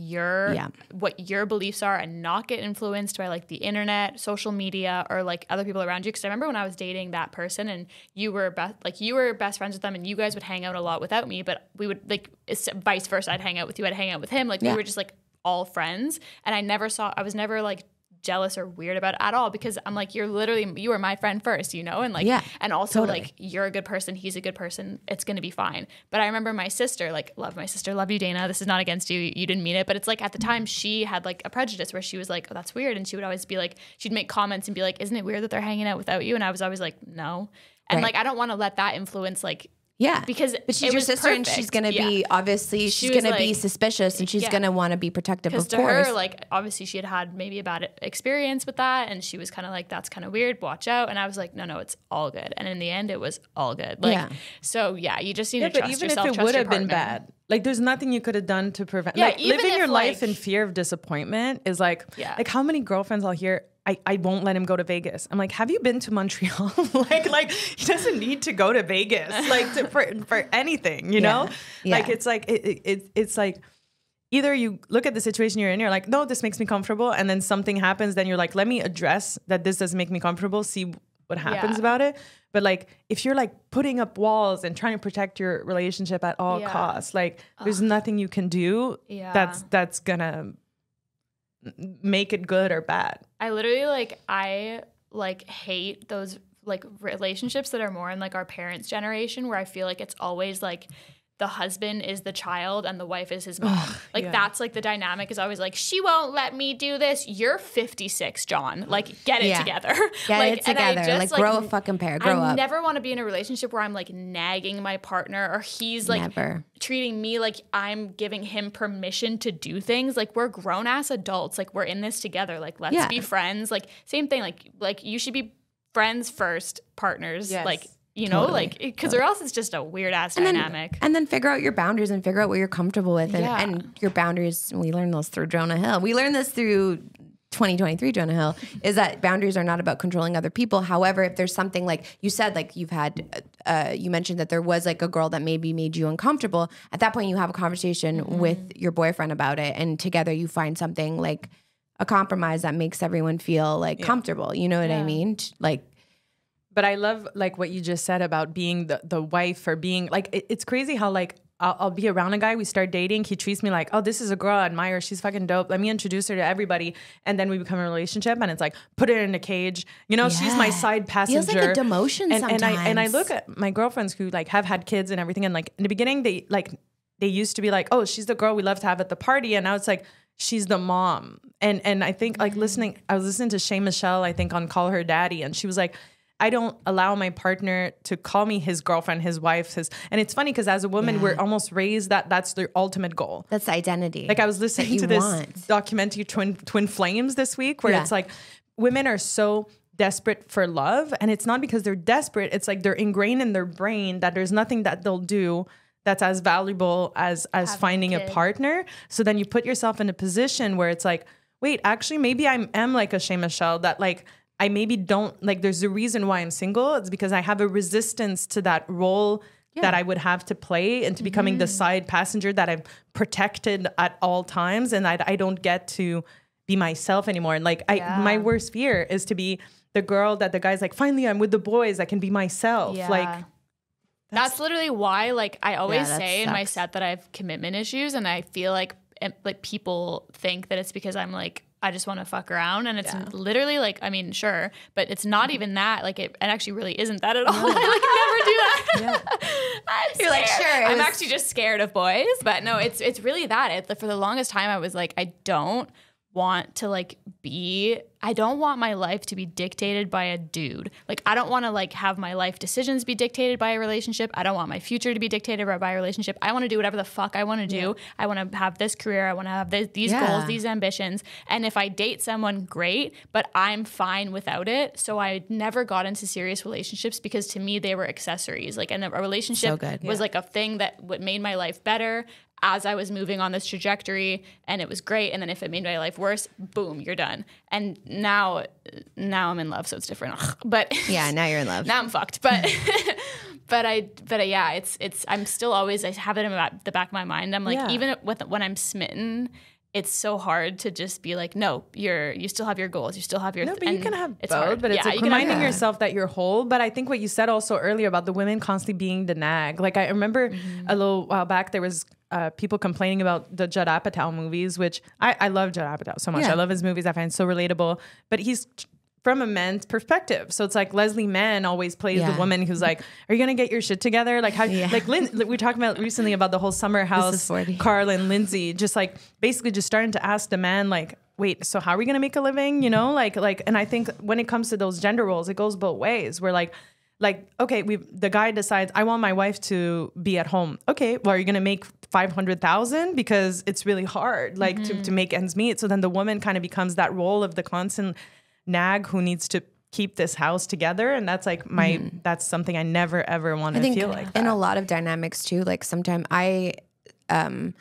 what your beliefs are, and not get influenced by like the internet, social media, or like other people around you. Because I remember when I was dating that person, and you were best friends with them, and you guys would hang out a lot without me, but we would like it's vice versa. I'd hang out with you, I'd hang out with him. Like we were just like all friends, and I was never like jealous or weird about it at all, because I'm like, you were my friend first, you know? And like, and also like, you're a good person, he's a good person, it's going to be fine. But I remember my sister, like, love you, Dana. This is not against you. You didn't mean it. But it's like, at the time she had like a prejudice where she was like, oh, that's weird. And she would always be like, she'd make comments and be like, isn't it weird that they're hanging out without you? And I was always like, no. And like, I don't want to let that influence like, because
but she's your sister and she's going to be, obviously she's going to be suspicious and she's going to want to be protective, of course. Because to her, like, obviously she had maybe a bad experience with that, and she was kind of like, that's kind of weird, watch out. And I was like, no, it's all good. And in the end, it was all good. Like, so you just need to trust yourself,
even if it would have been bad, like there's nothing you could have done to prevent, like living your life in fear of disappointment is like how many girlfriends I'll hear, I won't let him go to Vegas. I'm like, have you been to Montreal? like he doesn't need to go to Vegas, like for anything, you know? Like it's like it's like either you look at the situation you're in, you're like, no, this makes me comfortable, and then something happens, then you're like, let me address that this doesn't make me comfortable, see what happens about it. But like if you're like putting up walls and trying to protect your relationship at all costs, like there's nothing you can do that's gonna make it good or bad.
I literally I hate those like relationships that are more in like our parents' generation, where I feel like it's always like the husband is the child and the wife is his mom. That's like the dynamic is always like, she won't let me do this. You're 56, John. Like, get it together.
Get it together. Like, grow a fucking pair. Grow up.
I never want to be in a relationship where I'm like nagging my partner, or he's like treating me like I'm giving him permission to do things. Like, we're grown ass adults. Like, we're in this together. Like, let's be friends. Like, same thing. Like you should be friends first, partners.
Yes.
Like, you know, like, because or else it's just a weird ass dynamic.
And then figure out your boundaries and figure out what you're comfortable with. And your boundaries, we learned this through Jonah Hill. We learned this through 2023 Jonah Hill, is that boundaries are not about controlling other people. However, if there's something like you said, like you've had, you mentioned that there was like a girl that maybe made you uncomfortable. At that point, you have a conversation with your boyfriend about it. And together you find something like a compromise that makes everyone feel like comfortable. You know what I mean? Like,
but I love like what you just said about being the wife, or being like, it's crazy how like I'll be around a guy, we start dating, he treats me like, oh, this is a girl I admire, she's fucking dope, let me introduce her to everybody, and then we become a relationship, and it's like, put her in a cage, you know, she's my side passenger.
Feels like a demotion sometimes.
And I look at my girlfriends who like have had kids and everything, and like in the beginning they used to be like, oh, she's the girl we love to have at the party, and now it's like, she's the mom. And I think like I was listening to Shay Michelle, I think, on Call Her Daddy, and she was like, I don't allow my partner to call me his girlfriend, his wife, and it's funny because as a woman, we're almost raised that that's their ultimate goal.
That's the identity.
Like I was listening to this documentary, Twin Flames, this week, where it's like women are so desperate for love, and it's not because they're desperate. It's like they're ingrained in their brain that there's nothing that they'll do that's as valuable as finding a partner. So then you put yourself in a position where it's like, wait, actually, maybe I am like a Shea Michelle, that like I maybe don't like, there's a reason why I'm single. It's because I have a resistance to that role that I would have to play, into becoming the side passenger that I'm protected at all times. And I don't get to be myself anymore. And like, my worst fear is to be the girl that the guy's like, finally, I'm with the boys. I can be myself.
Yeah.
Like,
that's literally why, like, I always
that
say in my
sucks.
set that I have commitment issues, and I feel like people think that it's because I'm like, I just want to fuck around, and it's literally like, I mean, sure, but it's not even that. Like, it actually really isn't that at all. I like never do that.
You're like, sure.
I'm actually just scared of boys, but no, it's really that. For the longest time, I was like, I don't want to like I don't want my life to be dictated by a dude. Like, I don't want to like have my life decisions be dictated by a relationship. I don't want my future to be dictated by a relationship. I want to do whatever the fuck I want to do. I want to have this career. I want to have these goals, these ambitions. And if I date someone, great, but I'm fine without it. So I never got into serious relationships because to me, they were accessories. Like, and a relationship was like a thing that made my life better as I was moving on this trajectory, and it was great. And then if it made my life worse, boom, you're done. And now I'm in love, so it's different. But
Yeah, now you're in love.
now I'm fucked. But yeah, it's I'm still always, I have it in the back of my mind. I'm like, even when I'm smitten, it's so hard to just be like, no, you still have your goals, you still have your.
No, but you can have both.
hard.
But it's like
you can
reminding
have-
yourself that you're whole. But I think what you said also earlier about the women constantly being the nag. Like, I remember a little while back there was people complaining about the Judd Apatow movies, which I love Judd Apatow so much. I love his movies. I find so relatable. But he's from a man's perspective. So it's like Leslie Mann always plays the woman who's like, are you going to get your shit together? Like, how, like we were talking about recently about the whole Summer House, Carl and Lindsay, just like basically just starting to ask the man, like, wait, so how are we going to make a living? You know, like, and I think when it comes to those gender roles, it goes both ways. We're like, okay, the guy decides, I want my wife to be at home. Okay, well, are you going to make 500,000 because it's really hard, like to make ends meet. So then the woman kind of becomes that role of the constant nag who needs to keep this house together. And that's like that's something I never, ever want to feel like that.
In a lot of dynamics too, like sometimes I am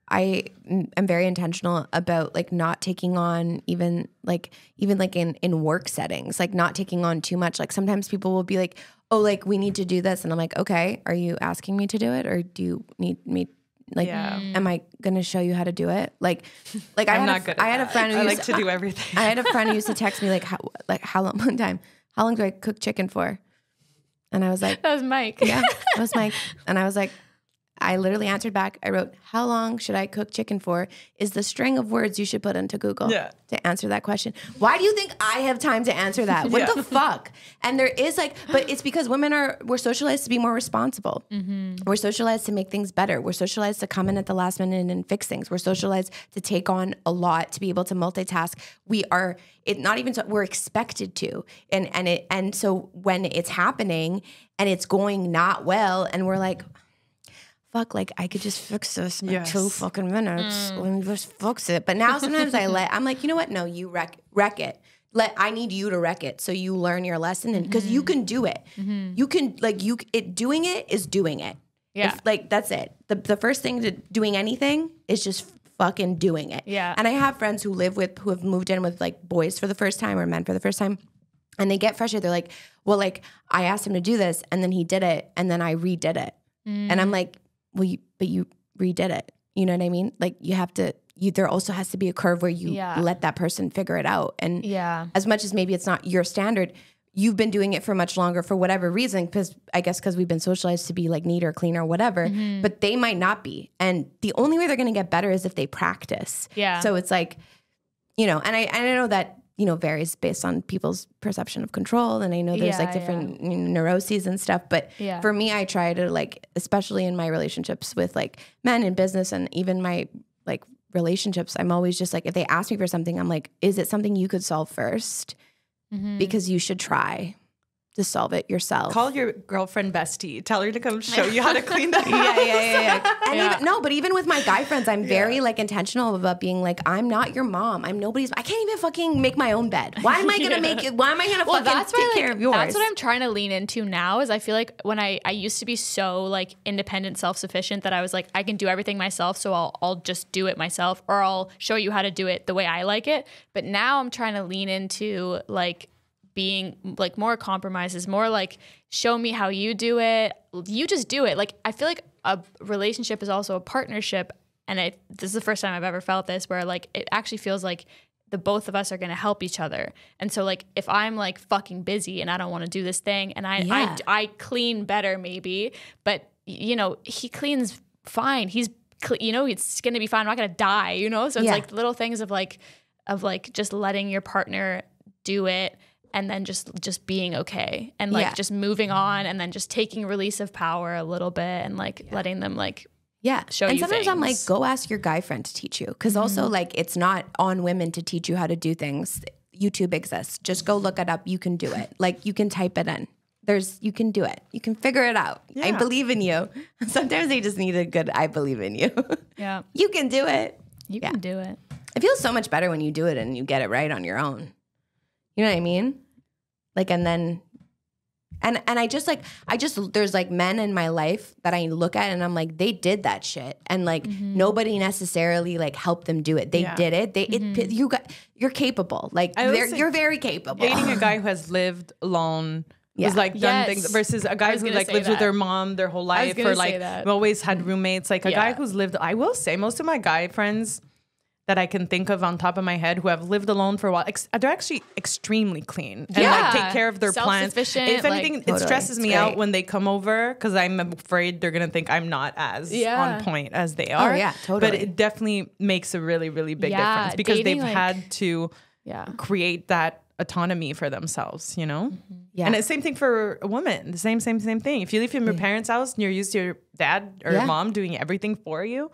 very intentional about like not taking on even like in work settings, like not taking on too much. Like sometimes people will be like, oh, like we need to do this. And I'm like, okay, are you asking me to do it? Or do you need me? Like, am I going to show you how to do it? Like
I'm not good at
I had a friend who
I
used
like to do everything.
I had a friend who used to text me how long one time, how long do I cook chicken for? And I was like,
That was Mike.
yeah, that was Mike. And I was like, I literally answered back. I wrote, how long should I cook chicken for? Is the string of words you should put into Google to answer that question. Why do you think I have time to answer that? What the fuck? And there is like, but it's because we're socialized to be more responsible. We're socialized to make things better. We're socialized to come in at the last minute and fix things. We're socialized to take on a lot, to be able to multitask. We're expected to. And so when it's happening and it's going not well and we're like, fuck, like I could just fix this in 2 fucking minutes. Let me just fix it. But now sometimes I'm like, you know what? No, you wreck it. I need you to wreck it so you learn your lesson, and because you can do it. You can doing it is doing it.
Yeah.
That's it. The first thing to doing anything is just fucking doing it.
Yeah.
And I have friends who have moved in with like boys for the first time or men for the first time. And they get frustrated. They're like, well, like I asked him to do this and then he did it and then I redid it. And I'm like, well, but you redid it. You know what I mean? Like you have to, there also has to be a curve where you let that person figure it out. And as much as maybe it's not your standard, you've been doing it for much longer for whatever reason, because we've been socialized to be like neat or clean or whatever, but they might not be. And the only way they're going to get better is if they practice.
Yeah.
So it's like, you know, and I know that, you know, varies based on people's perception of control. And I know there's different neuroses and stuff. But for me, I try to like, especially in my relationships with like men in business and even my like relationships, I'm always just like, if they ask me for something, I'm like, is it something you could solve first? Because you should try. Just solve it yourself.
Call your girlfriend bestie. Tell her to come show you how to clean that.
Yeah. And even with my guy friends, I'm very like intentional about being like, I'm not your mom. I'm nobody's. I can't even fucking make my own bed. Why am I gonna make it? Why am I gonna fucking take care of yours?
That's what I'm trying to lean into now. Is I feel like when I used to be so like independent, self-sufficient that I was like, I can do everything myself, so I'll just do it myself, or I'll show you how to do it the way I like it. But now I'm trying to lean into like being like more compromises, more like show me how you do it. You just do it. Like I feel like a relationship is also a partnership, and this is the first time I've ever felt this, where like it actually feels like the both of us are going to help each other. And so like if I'm like fucking busy and I don't want to do this thing, and I clean better maybe, but you know he cleans fine. He's you know it's going to be fine. I'm not going to die. You know, so it's like little things of like just letting your partner do it. And then just being okay and like just moving on, and then just taking release of power a little bit, and like letting them like show
and
you
sometimes
things.
I'm like, go ask your guy friend to teach you, because also like it's not on women to teach you how to do things. YouTube exists. Just go look it up. You can do it. Like you can type it in. You can do it. You can figure it out. I believe in you. Sometimes they just need a good I believe in you.
Yeah,
you can do it.
You can do it.
It feels so much better when you do it and you get it right on your own. You know what I mean? Like, and then, and I just there's like men in my life that I look at and I'm like, they did that shit. And like, nobody necessarily like helped them do it. They did it. You're capable. Like you're very capable.
Dating a guy who has lived alone, was like done things, versus a guy who like lives with their mom their whole life, or like always had roommates. Like a guy who's lived, I will say most of my guy friends that I can think of on top of my head who have lived alone for a while, they're actually extremely clean and like take care of their plants. If anything, it stresses me out when they come over, because I'm afraid they're gonna think I'm not as on point as they are.
Oh yeah, totally.
But it definitely makes a really, really big difference, because they've had to create that autonomy for themselves, you know?
Yeah.
And the same thing for a woman. The same thing. If you live in your parents' house and you're used to your dad or your mom doing everything for you,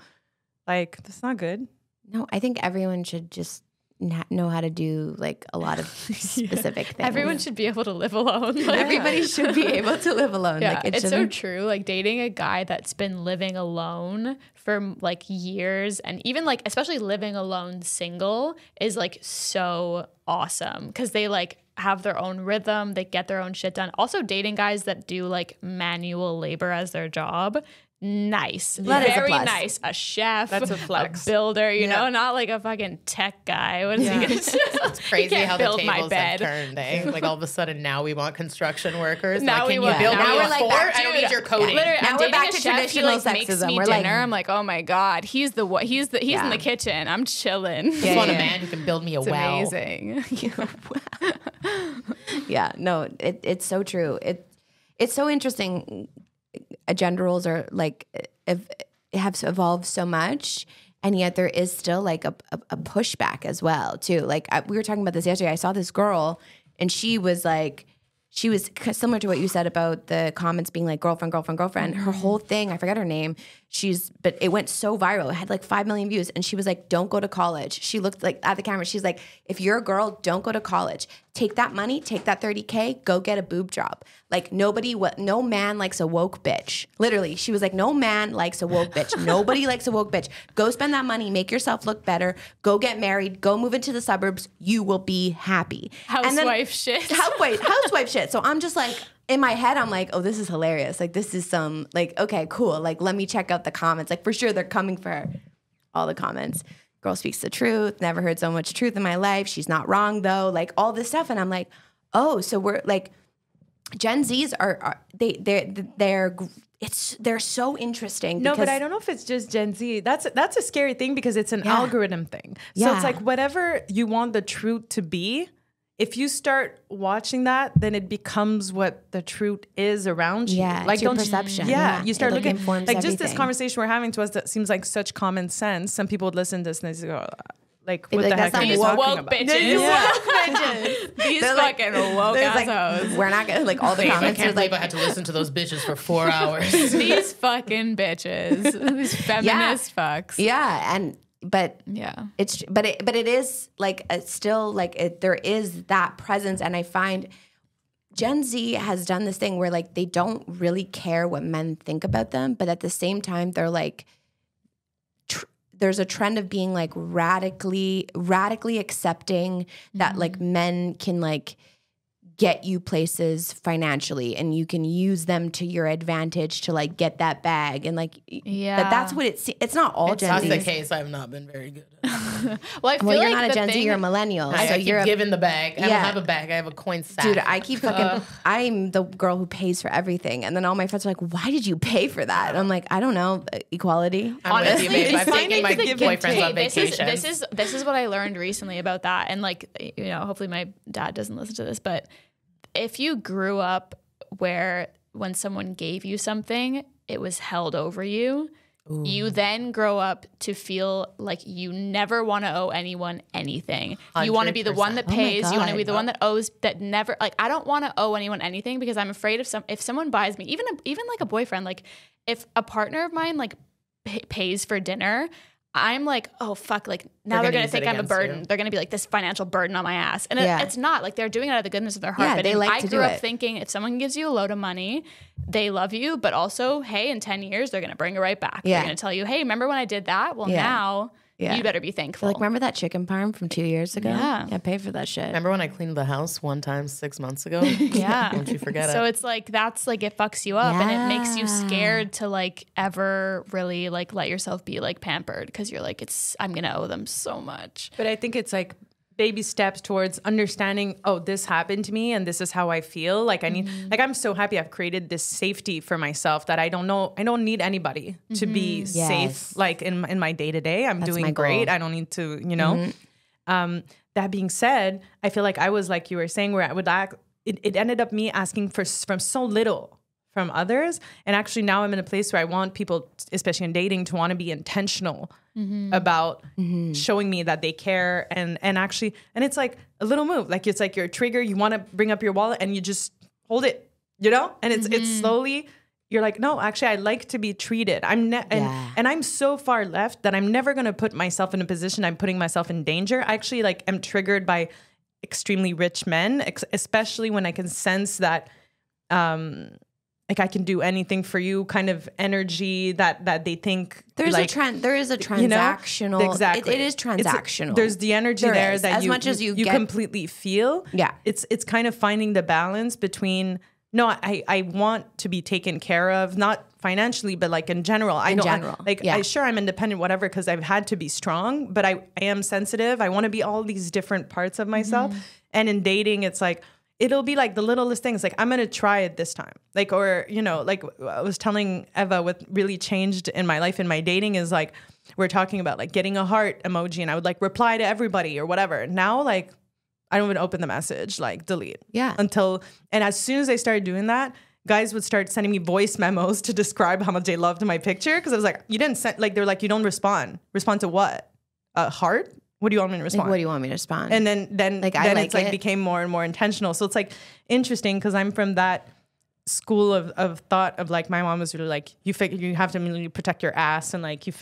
like that's not good.
No, I think everyone should just know how to do like a lot of specific things.
Everyone should be able to live alone. Like,
everybody should be able to live alone.
Yeah,
like,
it's so true. Like dating a guy that's been living alone for like years, and even like especially living alone single is like so awesome, because they like have their own rhythm, they get their own shit done. Also dating guys that do like manual labor as their job. Nice.
That is a
very
plus.
nice. A chef.
That's a flex.
A builder, you know, not like a fucking tech guy. What is he gonna do?
It's crazy how the
build my
tables
bed.
have turned. Like all of a sudden now we want construction workers.
Now
like,
we
can
want-
you build
now
me
we're
a
like
fort?
back
I don't
to-
need your coding.
Literally,
Now
I'm
we're
dating
back
a
to
chef,
traditional
he, like, makes
sexism.
me
We're
dinner.
like-
I'm like, oh my god, he's in the kitchen. I'm chilling.
I just want a man who can build me a
It's
well.
amazing.
Yeah, no, it's so true. It's so interesting. Gender roles are like have evolved so much, and yet there is still like a pushback as well too. Like we were talking about this yesterday. I saw this girl, and she was similar to what you said about the comments being like girlfriend. Her whole thing, I forget her name. But it went so viral. It had like 5 million views, and she was like, "Don't go to college." She looked like at the camera. She's like, "If you're a girl, don't go to college. Take that money, take that 30K, go get a boob job." Like no man likes a woke bitch. Literally, she was like, "No man likes a woke bitch. Nobody likes a woke bitch. Go spend that money, make yourself look better. Go get married. Go move into the suburbs. You will be happy."
Housewife shit.
Housewife shit. So I'm just like, in my head, I'm like, oh, this is hilarious. Like, this is some, like, okay, cool. Like, let me check out the comments. Like, for sure, they're coming for her. All the comments. Girl speaks the truth. Never heard so much truth in my life. She's not wrong, though. Like, all this stuff. And I'm like, oh, so we're, like, Gen Zs they're so interesting.
No, but I don't know if it's just Gen Z. That's a scary thing, because it's an algorithm thing. So
Yeah.
it's like whatever you want the truth to be, if you start watching that, then it becomes what the truth is around you.
Yeah,
like
it's your
don't
perception.
Yeah,
Yeah,
you start
it, like,
looking
informs
like just this
everything.
conversation we're having to us that seems like such common sense. Some people would listen to this and they go, like,
They'd
what
be
the
like,
heck are
"That's
you
not
talking
woke
about?"
bitches.
Yeah.
These
They're like-
fucking woke
There's like,
assholes.
we're not gonna, like, all the
I
comments are
can't believe
like,
I had to listen to those bitches for 4 hours.
These fucking bitches. These feminist fucks.
yeah, but
Yeah.
it is like still like there is that presence, and I find Gen Z has done this thing where like they don't really care what men think about them, but at the same time they're like there's a trend of being like radically accepting that like men can like get you places financially and you can use them to your advantage to like get that bag and like but that's what it's not all Gen
That's
Z.
the case. I've not been very good at it.
Well, I feel
You're
like
not a
the
Gen Z,
thing-
you're a millennial.
I
So
keep
you're
giving the bag. I don't
Yeah.
have a bag. I have a coin sack.
dude, I keep fucking I'm the girl who pays for everything. And then all my friends are like, why did you pay for that? And I'm like, I don't know, equality.
I'm with you,
Honestly,
babe. I've
it's
taken my
the give and
boyfriends on
take.
vacation.
This is what I learned recently about that, and like, you know, hopefully my dad doesn't listen to this, but if you grew up where when someone gave you something, it was held over you, you then grow up to feel like you never want to owe anyone anything. You want to be the one that
100%.
pays. You want to
God.
be the one that owes, that never, like, I don't want to owe anyone anything because I'm afraid if someone buys me, even like a boyfriend, like if a partner of mine like pays for dinner, I'm like, oh fuck, like now they're
gonna
gonna
use
think
it
I'm a
against
burden.
you.
They're gonna be like this financial burden on my ass, and
Yeah.
it's not. Like they're doing it out of the goodness of their heart.
Yeah,
but
they like
I
to
grew
do
up
it.
thinking if someone gives you a load of money, they love you, but also, hey, in 10 years they're gonna bring it right back.
Yeah.
They're gonna tell you, hey, remember when I did that? Well,
Yeah.
now
Yeah.
you better be thankful.
Like, remember that chicken parm from 2 years ago?
Yeah.
Pay for that shit.
Remember when I cleaned the house one time 6 months ago?
Yeah.
Don't you forget
So
it.
it's like that's like it fucks you up and it makes you
Yeah.
scared to like ever really like let yourself be like pampered because you're like I'm gonna owe them so much.
But I think it's like baby steps towards understanding, oh, this happened to me and this is how I feel. Like I need, like, I'm so happy I've created this safety for myself that I don't need anybody to be
Yes.
safe. Like in my day to day, I'm
That's
doing
my
great.
goal.
I don't need to, you know. That being said, I feel like I was like you were saying, where I would act, it ended up me asking from so little from others. And actually now I'm in a place where I want people, especially in dating, to want to be intentional about showing me that they care and actually, and it's like a little move. Like it's like your trigger, you want to bring up your wallet and you just hold it, you know? And it's slowly, you're like, no, actually I like to be treated. And I'm so far left that I'm never going to put myself in a position I'm putting myself in danger. I actually like am triggered by extremely rich men, especially when I can sense that, like I can do anything for you kind of energy that they think
There's
like,
a trend. There is a
you know?
transactional.
Exactly.
It is transactional.
There's the energy
There
there
is.
that
As much as you get-
completely feel.
Yeah.
It's kind of finding the balance between, no, I want to be taken care of, not financially, but like in general. I'm independent, whatever, because I've had to be strong, but I am sensitive. I want to be all these different parts of myself. And in dating, it's like, it'll be like the littlest things. Like, I'm going to try it this time. Like, or, you know, like I was telling Eva, what really changed in my life, in my dating is like, we're talking about like getting a heart emoji and I would like reply to everybody or whatever. Now, like, I don't even open the message, like delete.
Yeah.
And as soon as I started doing that, guys would start sending me voice memos to describe how much they loved my picture. Cause I was like, you didn't send, like, they're like, you don't respond. Respond to what? A heart? What do you want me to respond?
Like, what do you want me to respond?
And then
Like, I like
it's like
it.
became more and more intentional. So it's like interesting because I'm from that school of thought of like, my mom was really like, you have to really protect your ass and like you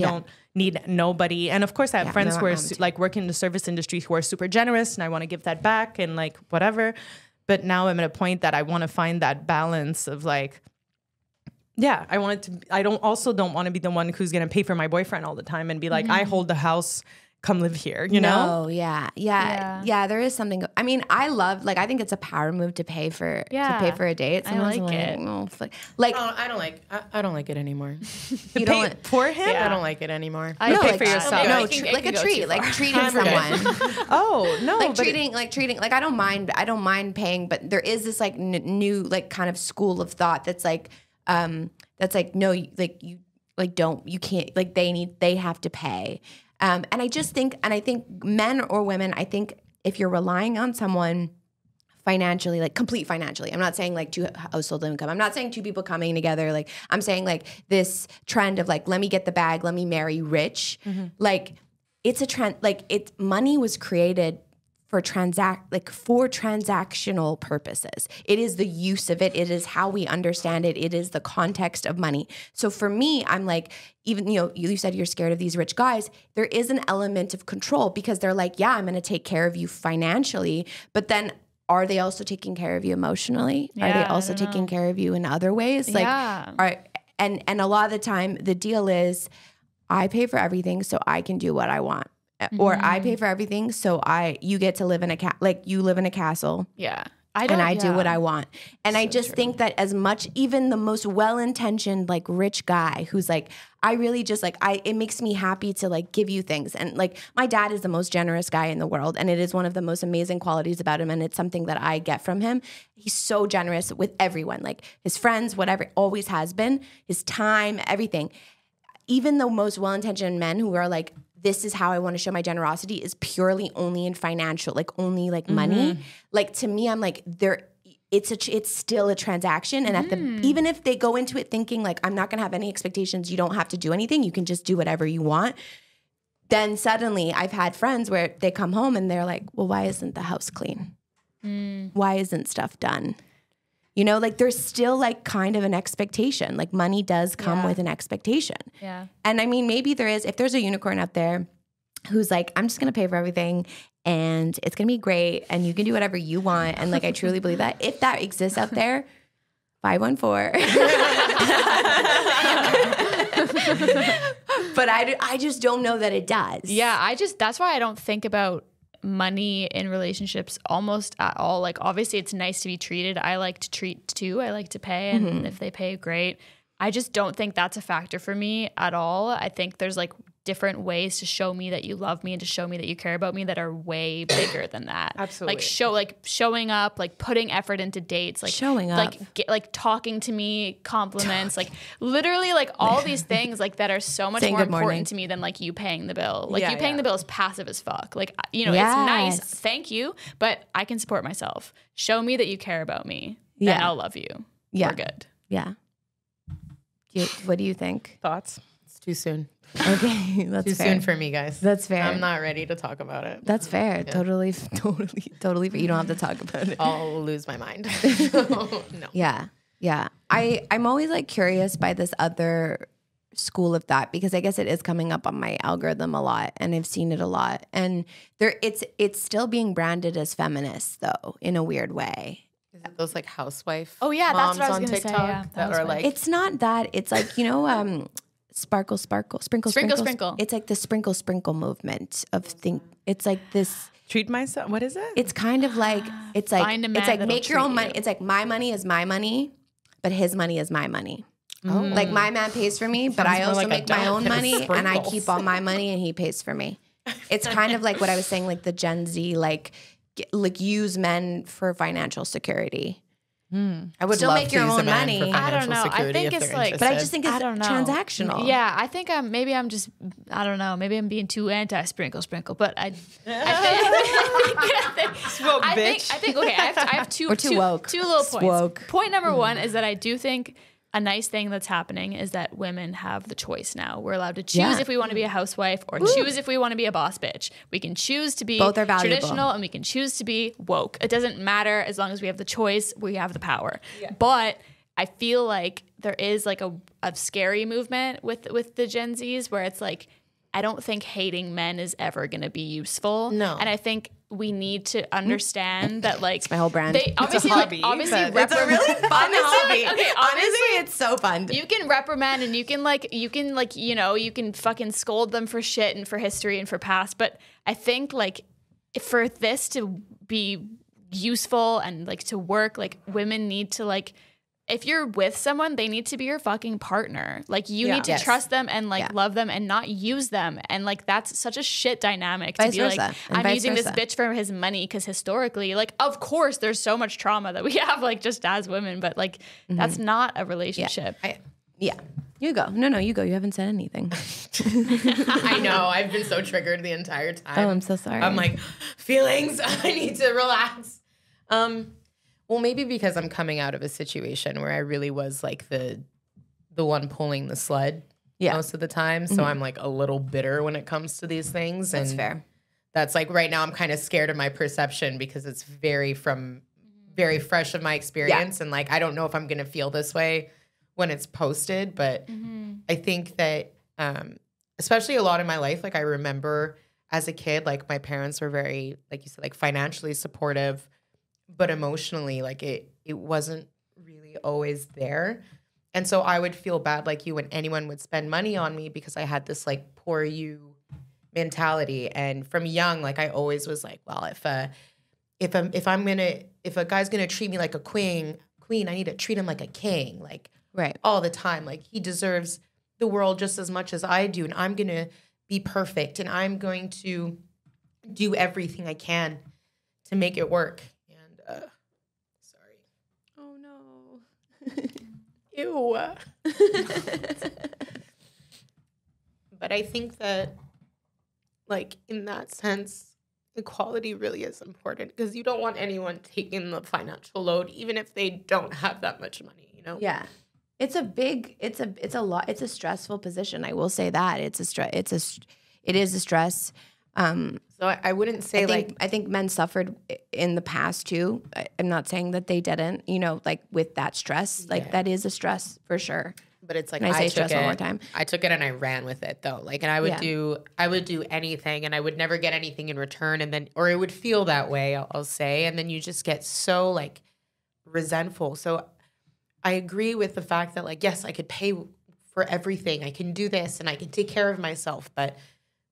don't need nobody. And of course I have friends
my
who are
mom too.
like working in the service industry who are super generous and I want to give that back and like whatever. But now I'm at a point that I want to find that balance of like, yeah, I don't want to be the one who's going to pay for my boyfriend all the time and be like, I hold the house, come live here, you know?
No, yeah. There is something. I mean, I think it's a power move to pay for a date. Sometimes
like it.
I'm oh, fuck. Like,
Oh, I don't like it anymore.
you don't.
For him?
I don't like it anymore.
No,
like,
for yourself.
No,
It can
like a
go
treat,
too
like
far.
treating someone.
Oh, no.
Like
but
treating. Like I don't mind paying, but there is this like new like kind of school of thought that's like no, you can't, like they have to pay. And I think men or women, I think if you're relying on someone financially, like complete financially, I'm not saying like two household income. I'm not saying two people coming together. Like I'm saying like this trend of like, let me get the bag, let me marry rich. Like it's a trend, like money was created for transactional purposes. It is the use of it. It is how we understand it. It is the context of money. So for me, I'm like, even, you said you're scared of these rich guys. There is an element of control because they're like, yeah, I'm going to take care of you financially, but then are they also taking care of you emotionally? Are they
Yeah, I
also
don't
taking
know.
care of you in other ways? Like,
Yeah.
and a lot of the time the deal is I pay for everything so I can do what I want. Or I pay for everything so you get to live in you live in a castle.
Yeah.
And I do what I want. And I just
true.
think that as much, even the most well-intentioned, like rich guy who's like, I really just like, it makes me happy to like give you things. And like my dad is the most generous guy in the world. And it is one of the most amazing qualities about him. And it's something that I get from him. He's so generous with everyone, like his friends, whatever, always has been, his time, everything. Even the most well-intentioned men who are like, this is how I want to show my generosity is purely only in financial, like only like money. Like to me, I'm like it's still a transaction. And at even if they go into it thinking like, I'm not going to have any expectations, you don't have to do anything. You can just do whatever you want. Then suddenly I've had friends where they come home and they're like, well, why isn't the house clean? Why isn't stuff done? You know, like there's still like kind of an expectation. Like money does come with an expectation.
Yeah.
And I mean, maybe there is, if there's a unicorn out there who's like, I'm just going to pay for everything and it's going to be great and you can do whatever you want. And like, I truly believe that. If that exists out there, 514. But I just don't know that it does.
Yeah, that's why I don't think about money in relationships almost at all. Like obviously it's nice to be treated. I like to treat too. I like to pay, and if they pay, great. I just don't think that's a factor for me at all. I think there's like different ways to show me that you love me and to show me that you care about me that are way bigger than that.
Absolutely.
Like showing up, like putting effort into dates, like
Showing up.
like talking to me, compliments, like literally like all these things like that are so much
Saying
more
good morning.
important to me than like you paying the bill. Like
Yeah,
you paying
yeah.
the bill is passive as fuck. Like, you know,
Yes.
it's nice. Thank you. But I can support myself. Show me that you care about me.
Yeah.
And I'll love you.
Yeah.
We're good.
Yeah. What do you think?
Thoughts?
It's too soon.
Okay, that's
Too
fair.
soon for me, guys.
That's fair.
I'm not ready to talk about it.
That's fair. Totally. You don't have to talk about it.
I'll lose my mind. No.
Yeah. Yeah. I'm always like curious by this other school of thought because I guess it is coming up on my algorithm a lot and I've seen it a lot. And it's still being branded as feminist though, in a weird way.
Is it those like housewife?
Oh, yeah, that's
moms
what I was
on
gonna say,
TikTok
yeah,
that are
housewife.
like
It's not that. It's like, you know, sparkle, sprinkle,
Sprinkle.
It's like the sprinkle movement of it's like this.
Treat myself. What is it?
It's kind of like it's like
Find a man
it's like
that'll
make your own
treat
money.
you.
It's like my money is my money, but his money is my money.
Oh.
Like my man pays for me, but I
more
also
like a
make my
dog
own
than
money and I
sprinkles.
keep all my money and he pays for me. It's kind of like what I was saying, like the Gen Z, like use men for financial security.
I would
Still
love
make
to
your
use a
own
man
money.
for
I
financial
don't know. I
security
think
if
it's
they're
like-
But I
interested.
just think
I
it's
don't know.
transactional.
Yeah, I think maybe I'm just, I don't know, maybe I'm being too anti-sprinkle, but I
Smoke, bitch.
I think okay, I have two,
We're too woke.
two little points.
Swoke.
Point number one is that I do think a nice thing that's happening is that women have the choice now. We're allowed to choose
Yeah.
if we want to be a housewife or choose if we want to be a boss bitch. We can choose to be
Both are valuable.
traditional and we can choose to be woke. It doesn't matter as long as we have the choice, we have the power. But I feel like there is like a scary movement with the Gen Zs where it's like, I don't think hating men is ever going to be useful.
No.
And I think we need to understand that like
my whole brand.
They obviously
hobby,
obviously
but it's a
really fun hobby.
Okay,
Honestly, it's so fun.
you can reprimand and you can fucking scold them for shit and for history and for past, but I think like for this to be useful and like to work, like women need to like, if you're with someone, they need to be your fucking partner. Like you need to
Yes.
trust them and like
Yeah.
love them and not use them. And like that's such a shit dynamic to
Vice
be like,
versa. And
I'm
vice
using
versa.
this bitch for his money because historically, like of course there's so much trauma that we have like just as women, but like that's not a relationship.
Yeah. You go. No, you go. You haven't said anything.
I know. I've been so triggered the entire time.
Oh, I'm so sorry.
I'm like, feelings. I need to relax. Well, maybe because I'm coming out of a situation where I really was like the one pulling the sled most of the time. So I'm like a little bitter when it comes to these things.
That's
and
fair.
That's like right now I'm kind of scared of my perception because it's very fresh of my experience. And like, I don't know if I'm going to feel this way when it's posted, but I think that, especially a lot in my life, like I remember as a kid, like my parents were very, like you said, like financially supportive, but emotionally, like it wasn't really always there. And so I would feel bad like you when anyone would spend money on me because I had this like poor you mentality. And from young, like I always was like, well, if a guy's gonna treat me like a queen, I need to treat him like a king, like
Right.
all the time. Like he deserves the world just as much as I do, and I'm gonna be perfect, and I'm going to do everything I can to make it work. And sorry.
Oh no.
Ew. But I think that, like, in that sense, equality really is important because you don't want anyone taking the financial load, even if they don't have that much money, you know?
Yeah. It's a stressful position. I will say that it is a stress.
So I wouldn't say
I think men suffered in the past too. I'm not saying that they didn't, you know, like with that stress, like that is a stress for sure.
but it's like
Can I say
took
stress
it,
one more time?
I took it and I ran with it though. Like, and I would do anything and I would never get anything in return. And then, or it would feel that way, I'll say. And then you just get so like resentful. So I agree with the fact that like, yes, I could pay for everything. I can do this and I can take care of myself. But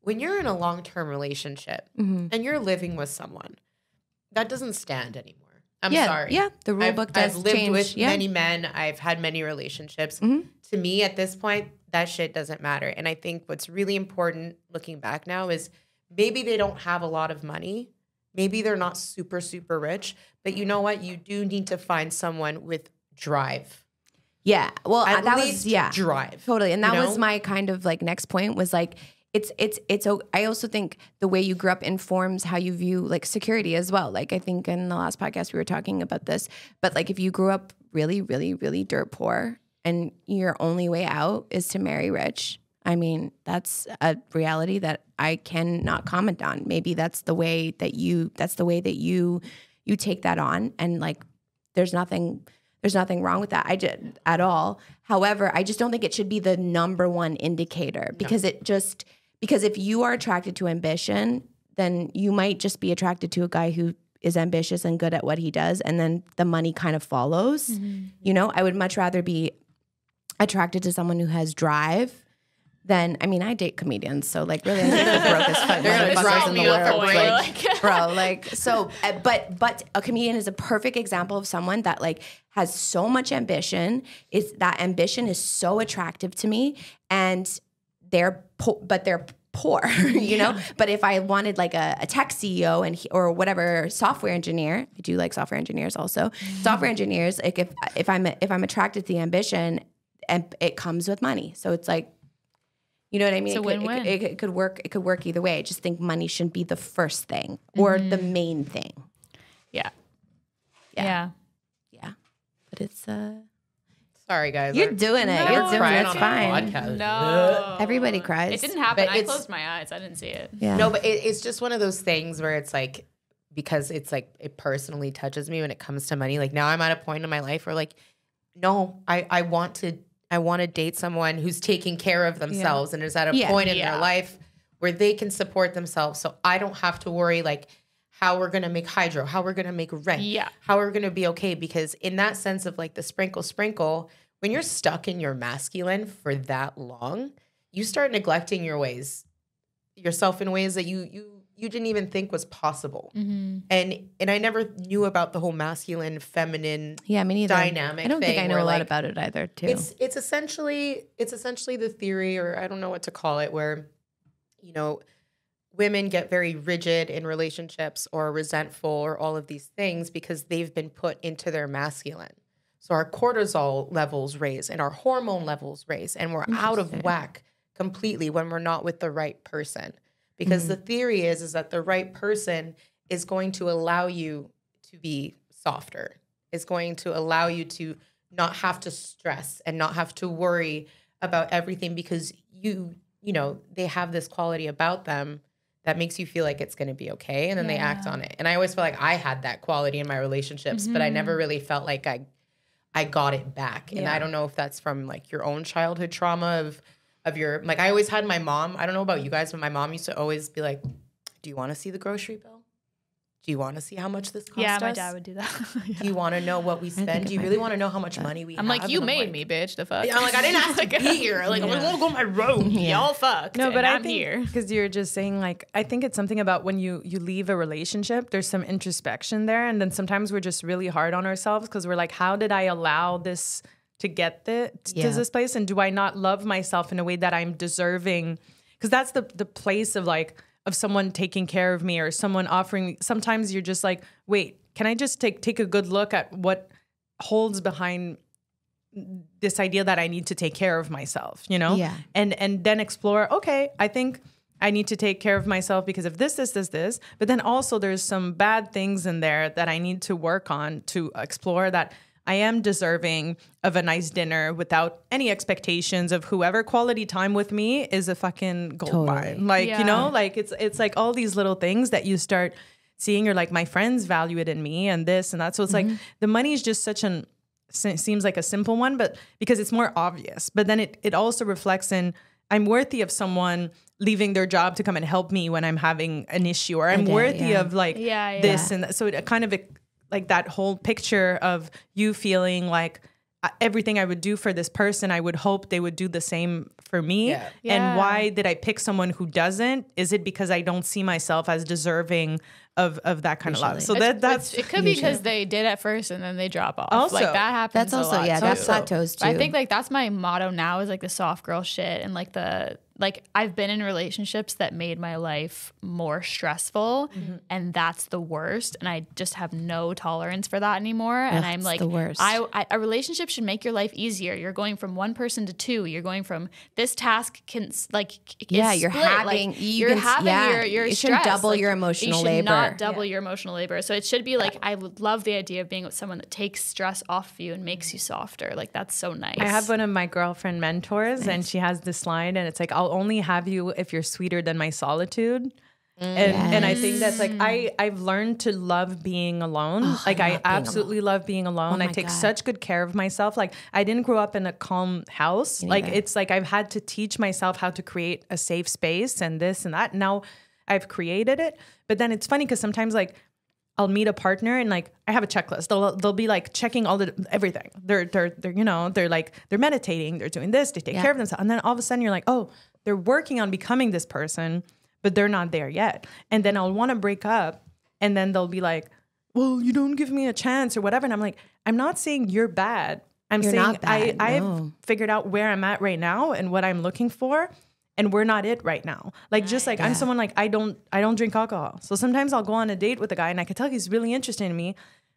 when you're in a long-term relationship and you're living with someone, that doesn't stand anymore. I'm sorry.
Yeah, the rule book does
I've lived
change.
with many men. I've had many relationships. To me, at this point, that shit doesn't matter. And I think what's really important looking back now is maybe they don't have a lot of money. Maybe they're not super, super rich. But you know what? You do need to find someone with drive.
Yeah. Well,
At
that
least
was
drive.
Totally. And that
you
was
know?
my kind of like next point was like I also think the way you grew up informs how you view like security as well. Like I think in the last podcast we were talking about this, but like if you grew up really, really, really dirt poor and your only way out is to marry rich, I mean, that's a reality that I cannot comment on. Maybe that's the way that you take that on, and like there's nothing wrong with that. I did at all. However, I just don't think it should be the number one indicator because because if you are attracted to ambition, then you might just be attracted to a guy who is ambitious and good at what he does, and then the money kind of follows. You know, I would much rather be attracted to someone who has drive than, I mean, I date comedians, so like really, I think the brokest motherfuckers in the world, like, bro, like so. But a comedian is a perfect example of someone that like has so much ambition. That ambition is so attractive to me, and they're poor, you know. But if I wanted like a tech CEO or whatever software engineer, I do like software engineers also. Software engineers, like if I'm attracted to the ambition, and it comes with money, so it's like, you know what I mean?
It's a win-win.
It could work. It could work either way. I just think money shouldn't be the first thing or the main thing.
Yeah.
But it's
Sorry, guys.
you're doing it.
No.
You're doing it.
Crying
It's
on a
fine.
podcast.
No.
Everybody cries.
It didn't happen.
But
I
it's-
closed my eyes. I didn't see it.
Yeah.
No, but it's just one of those things where it's like, because it's like, it personally touches me when it comes to money. Like now I'm at a point in my life where like, no, I want to date someone who's taking care of themselves and is at a point in their life where they can support themselves. So I don't have to worry like how we're going to make hydro, how we're going to make rent, how we're going to be okay. Because in that sense of like the sprinkle, when you're stuck in your masculine for that long, you start neglecting yourself in ways that you didn't even think was possible. And I never knew about the whole masculine, feminine
me neither.
dynamic.
I don't think
thing
I know
where,
a lot
like,
about it either. Too.
It's essentially the theory, or I don't know what to call it, where, you know, women get very rigid in relationships or resentful or all of these things because they've been put into their masculine. So our cortisol levels raise and our hormone levels raise, and we're out of whack completely when we're not with the right person. Because the theory is that the right person is going to allow you to be softer, is going to allow you to not have to stress and not have to worry about everything, because you know, they have this quality about them that makes you feel like it's going to be okay, and then they act on it. And I always feel like I had that quality in my relationships, but I never really felt like I got it back. And I don't know if that's from like your own childhood trauma of your, like, I always had my mom, I don't know about you guys, but my mom used to always be like, do you want to see the grocery bill? do you want to see how much this cost
Yeah,
us?
my dad would do that.
Do you want to know what we spend? Do you really want to know how much money we have?
I'm like, you
And
made me, bitch. The fuck?
I'm like, I didn't ask to be here. Like, I'm going to go on my road.
Y'all fucked.
No, but
and
I
I'm
think
here.
because you're just saying like I think it's something about when you leave a relationship, there's some introspection there, and then sometimes we're just really hard on ourselves because we're like, how did I allow this to get to this place, and do I not love myself in a way that I'm deserving? Because that's the place of like of someone taking care of me or someone offering me. Sometimes you're just like, wait, can I just take a good look at what holds behind this idea that I need to take care of myself, you know?
Yeah.
And then explore, okay, I think I need to take care of myself because of this. But then also there's some bad things in there that I need to work on to explore, that I am deserving of a nice dinner without any expectations of whoever. Quality time with me is a fucking gold mine. Like, you know, like it's like all these little things that you start seeing. You're like, my friends value it in me and this and that. So it's like the money is just seems like a simple one, but because it's more obvious. But then it also reflects in, I'm worthy of someone leaving their job to come and help me when I'm having an issue, or I'm worthy of like this and that. So it kind of like that whole picture of you feeling like everything I would do for this person, I would hope they would do the same for me.
Yeah.
And why did I pick someone who doesn't? Is it because I don't see myself as deserving of that kind of love? So that's
it could be because they did at first and then they drop off.
Also,
like that happens.
That's also,
a lot
that
too.
plateaus too.
I think like that's my motto now, is like the soft girl shit, and like I've been in relationships that made my life more stressful, and that's the worst. And I just have no tolerance for that anymore. And I'm like,
the worst.
a relationship should make your life easier. You're going from one person to two. You're going from this task can like
you're
split.
having
like, you're
you should
stress.
double
like,
your emotional
you should
labor.
not double your emotional labor. So it should be like, I would love the idea of being with someone that takes stress off of you and makes you softer. Like that's so nice.
I have one of my girlfriend mentors, and she has this line, and it's like, I'll only have you if you're sweeter than my solitude. And I think that's like, I've learned to love being alone. I absolutely love being alone. I take such good care of myself. Like I didn't grow up in a calm house. Like it's like I've had to teach myself how to create a safe space and this and that. Now I've created it. But then it's funny because sometimes like I'll meet a partner and like I have a checklist. They'll be like checking everything. They're you know, they're like, they're meditating, they're doing this, they take care of themselves. And then all of a sudden you're like, oh, they're working on becoming this person, but they're not there yet. And then I'll want to break up, and then they'll be like, well, you don't give me a chance or whatever. And I'm like, I'm not saying you're bad. I'm saying
not bad,
I've figured out where I'm at right now and what I'm looking for. And we're not it right now. Like, just like I'm someone like, I don't drink alcohol. So sometimes I'll go on a date with a guy and I could tell he's really interested in me,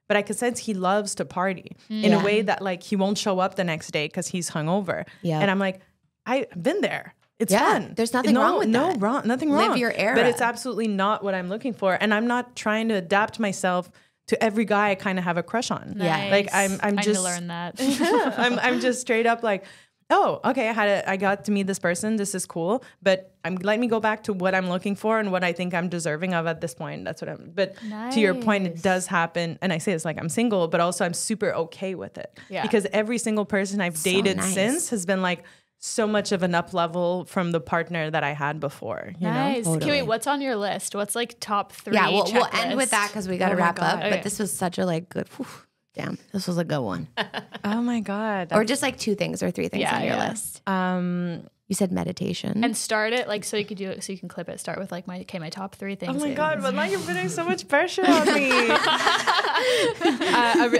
but I could sense he loves to party in a way that like he won't show up the next day because he's hungover. Yeah. And I'm like, I've been there. It's fun.
There's nothing wrong with that.
Nothing wrong.
Live your era.
But it's absolutely not what I'm looking for. And I'm not trying to adapt myself to every guy I kind of have a crush on.
Nice.
Like I'm just
to learn that.
I'm just straight up like, oh, okay, I got to meet this person. This is cool. But let me go back to what I'm looking for and what I think I'm deserving of at this point. That's what I'm. But to your point, it does happen. And I say it's like I'm single, but also I'm super okay with it. Yeah. Because every single person I've dated since has been like so much of an up level from the partner that I had before. You know?
Totally. Kiwi, what's on your list? What's like top 3?
Yeah, we'll end with that because we got to wrap up.
Okay.
But this was such a like good. Damn, this was a good one.
Oh my God.
Or just like 2 things or 3 things on your list. You said meditation.
And start it like so you could do it, so you can clip it. Start with like my top 3 things.
Oh my God, but now you're putting so much pressure on me.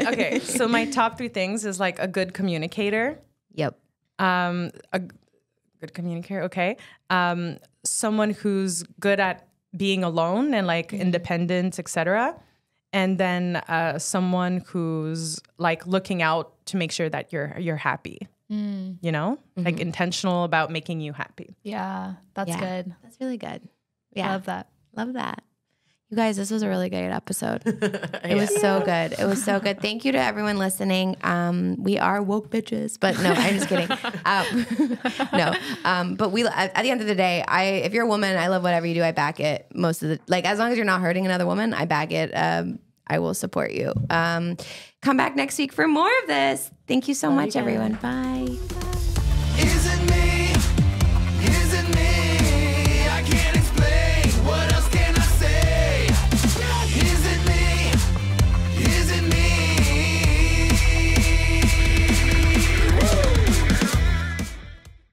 Okay, so my top 3 things is like a good communicator.
Yep.
A good communicator, okay. Someone who's good at being alone and like independence, etc. And then someone who's like looking out to make sure that you're happy. You know, like intentional about making you happy.
Yeah, that's good.
That's really good. Yeah,
love that.
Love that. You guys, this was a really great episode. It was so good. It was so good. Thank you to everyone listening. We are woke bitches, but no, I'm just kidding. But we at the end of the day, if you're a woman, I love whatever you do. I back it most of the like as long as you're not hurting another woman, I back it. I will support you. Come back next week for more of this. Thank you so much, everyone. Bye.